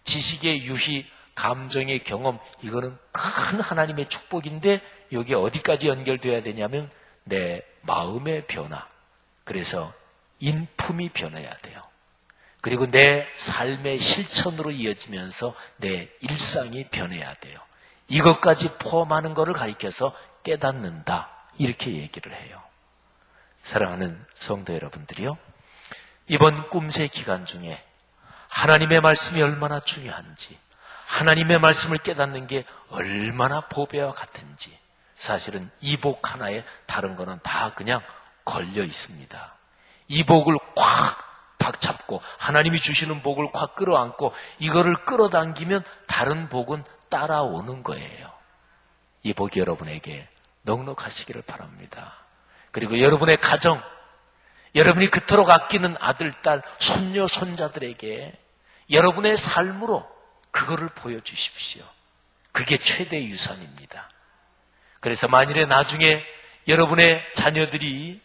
지식의 유희, 감정의 경험, 이거는 큰 하나님의 축복인데 여기에 어디까지 연결돼야 되냐면 내 마음의 변화, 그래서 인품이 변해야 돼요. 그리고 내 삶의 실천으로 이어지면서 내 일상이 변해야 돼요. 이것까지 포함하는 것을 가리켜서 깨닫는다, 이렇게 얘기를 해요. 사랑하는 성도 여러분들이요, 이번 꿈새 기간 중에 하나님의 말씀이 얼마나 중요한지, 하나님의 말씀을 깨닫는 게 얼마나 보배와 같은지, 사실은 이 복 하나에 다른 거는 다 그냥 걸려 있습니다. 이 복을 꽉 박잡고 하나님이 주시는 복을 꽉 끌어안고 이거를 끌어당기면 다른 복은 따라오는 거예요. 이 복이 여러분에게 넉넉하시기를 바랍니다. 그리고 여러분의 가정, 여러분이 그토록 아끼는 아들, 딸, 손녀, 손자들에게 여러분의 삶으로 그거를 보여주십시오. 그게 최대 유산입니다. 그래서 만일에 나중에 여러분의 자녀들이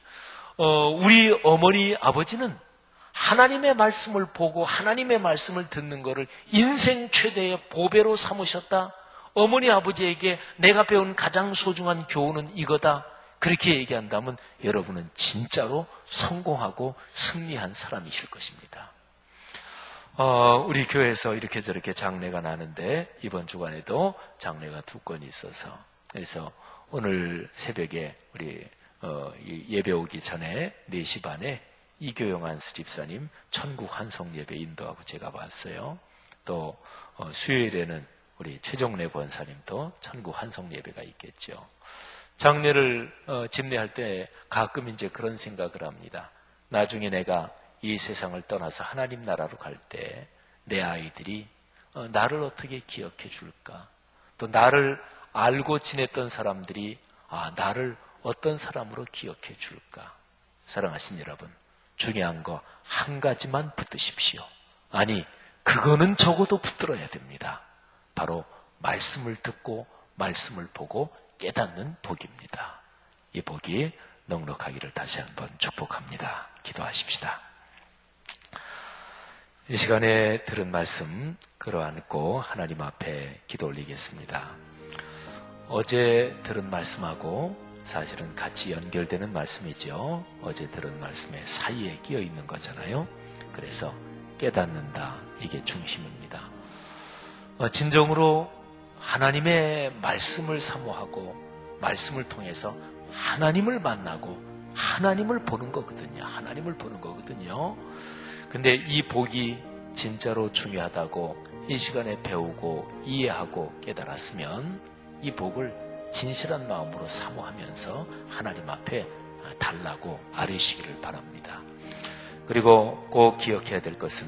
우리 어머니, 아버지는 하나님의 말씀을 보고 하나님의 말씀을 듣는 것을 인생 최대의 보배로 삼으셨다, 어머니, 아버지에게 내가 배운 가장 소중한 교훈은 이거다, 그렇게 얘기한다면 여러분은 진짜로 성공하고 승리한 사람이실 것입니다. 우리 교회에서 이렇게 저렇게 장례가 나는데 이번 주간에도 장례가 2건이 있어서, 그래서 오늘 새벽에 우리 예배 오기 전에 4시 반에 이교영 안수 집사님 천국 환송 예배 인도하고 제가 봤어요. 또 수요일에는 우리 최정래 권사님도 천국 환송 예배가 있겠죠. 장례를 집례할 때 가끔 이제 그런 생각을 합니다. 나중에 내가 이 세상을 떠나서 하나님 나라로 갈 때 내 아이들이 나를 어떻게 기억해 줄까? 또 나를 알고 지냈던 사람들이 나를 어떤 사람으로 기억해 줄까? 사랑하신 여러분, 중요한 거 한 가지만 붙드십시오. 아니, 그거는 적어도 붙들어야 됩니다. 바로 말씀을 듣고 말씀을 보고 깨닫는 복입니다. 이 복이 넉넉하기를 다시 한번 축복합니다. 기도하십시다. 이 시간에 들은 말씀 끌어안고 하나님 앞에 기도 올리겠습니다. 어제 들은 말씀하고 사실은 같이 연결되는 말씀이죠. 어제 들은 말씀의 사이에 끼어 있는 거잖아요. 그래서 깨닫는다, 이게 중심입니다. 진정으로 하나님의 말씀을 사모하고 말씀을 통해서 하나님을 만나고 하나님을 보는 거거든요. 하나님을 보는 거거든요. 근데 이 복이 진짜로 중요하다고 이 시간에 배우고 이해하고 깨달았으면 이 복을 진실한 마음으로 사모하면서 하나님 앞에 달라고 아뢰시기를 바랍니다. 그리고 꼭 기억해야 될 것은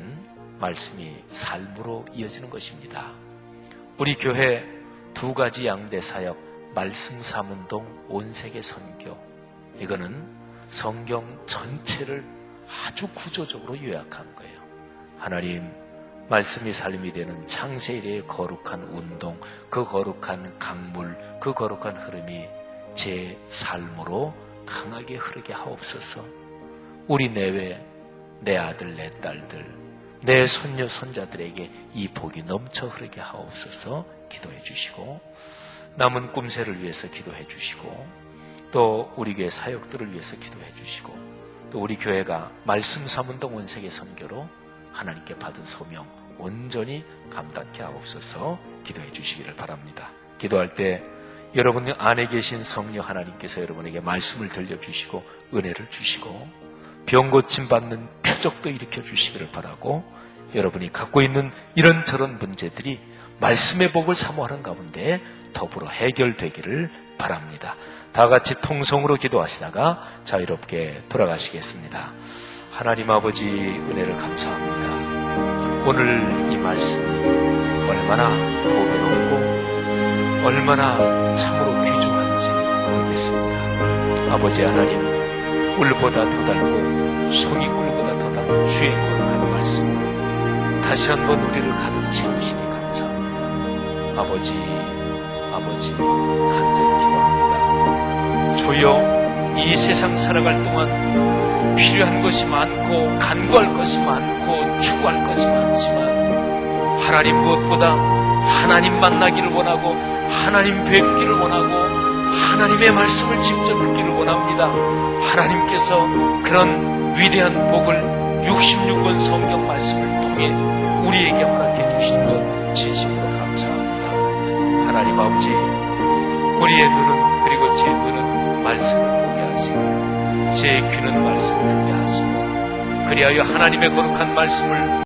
말씀이 삶으로 이어지는 것입니다. 우리 교회 2가지 양대 사역, 말씀 사문동, 온세계 선교, 이거는 성경 전체를 아주 구조적으로 요약한 거예요. 하나님, 말씀이 삶이 되는 창세일의 거룩한 운동, 그 거룩한 강물, 그 거룩한 흐름이 제 삶으로 강하게 흐르게 하옵소서. 우리 내외, 내 아들, 내 딸들, 내 손녀, 손자들에게 이 복이 넘쳐 흐르게 하옵소서. 기도해 주시고, 남은 꿈새를 위해서 기도해 주시고, 또 우리 교회 사역들을 위해서 기도해 주시고, 또 우리 교회가 말씀 사문동 온세계 선교로 하나님께 받은 소명 온전히 감당케 하옵소서. 기도해 주시기를 바랍니다. 기도할 때 여러분 안에 계신 성령 하나님께서 여러분에게 말씀을 들려주시고 은혜를 주시고 병 고침 받는 표적도 일으켜 주시기를 바라고, 여러분이 갖고 있는 이런저런 문제들이 말씀의 복을 사모하는 가운데 더불어 해결되기를 바랍니다. 다 같이 통성으로 기도하시다가 자유롭게 돌아가시겠습니다. 하나님 아버지, 은혜를 감사합니다. 오늘 이 말씀이 얼마나 보배롭고 얼마나 참으로 귀중한지 알겠습니다. 아버지 하나님, 울보다 더 달고 송이꿀보다 더 단 주의 거룩한 말씀을 다시 한번 우리를 가득 채우시니 감사합니다. 아버지 간절히 기도합니다. 주여, 이 세상 살아갈 동안 필요한 것이 많고 간구할 것이 많고 추구할 것이 많지만 하나님 무엇보다 하나님 만나기를 원하고 하나님 뵙기를 원하고 하나님의 말씀을 직접 듣기를 원합니다. 하나님께서 그런 위대한 복을 66권 성경 말씀을 통해 우리에게 허락해 주신 것 진심으로 감사합니다. 하나님 아버지, 우리의 눈은, 그리고 제 눈은 말씀을 보게 하시고 제 귀는 말씀을 듣게 하시고, 그리하여 하나님의 거룩한 말씀을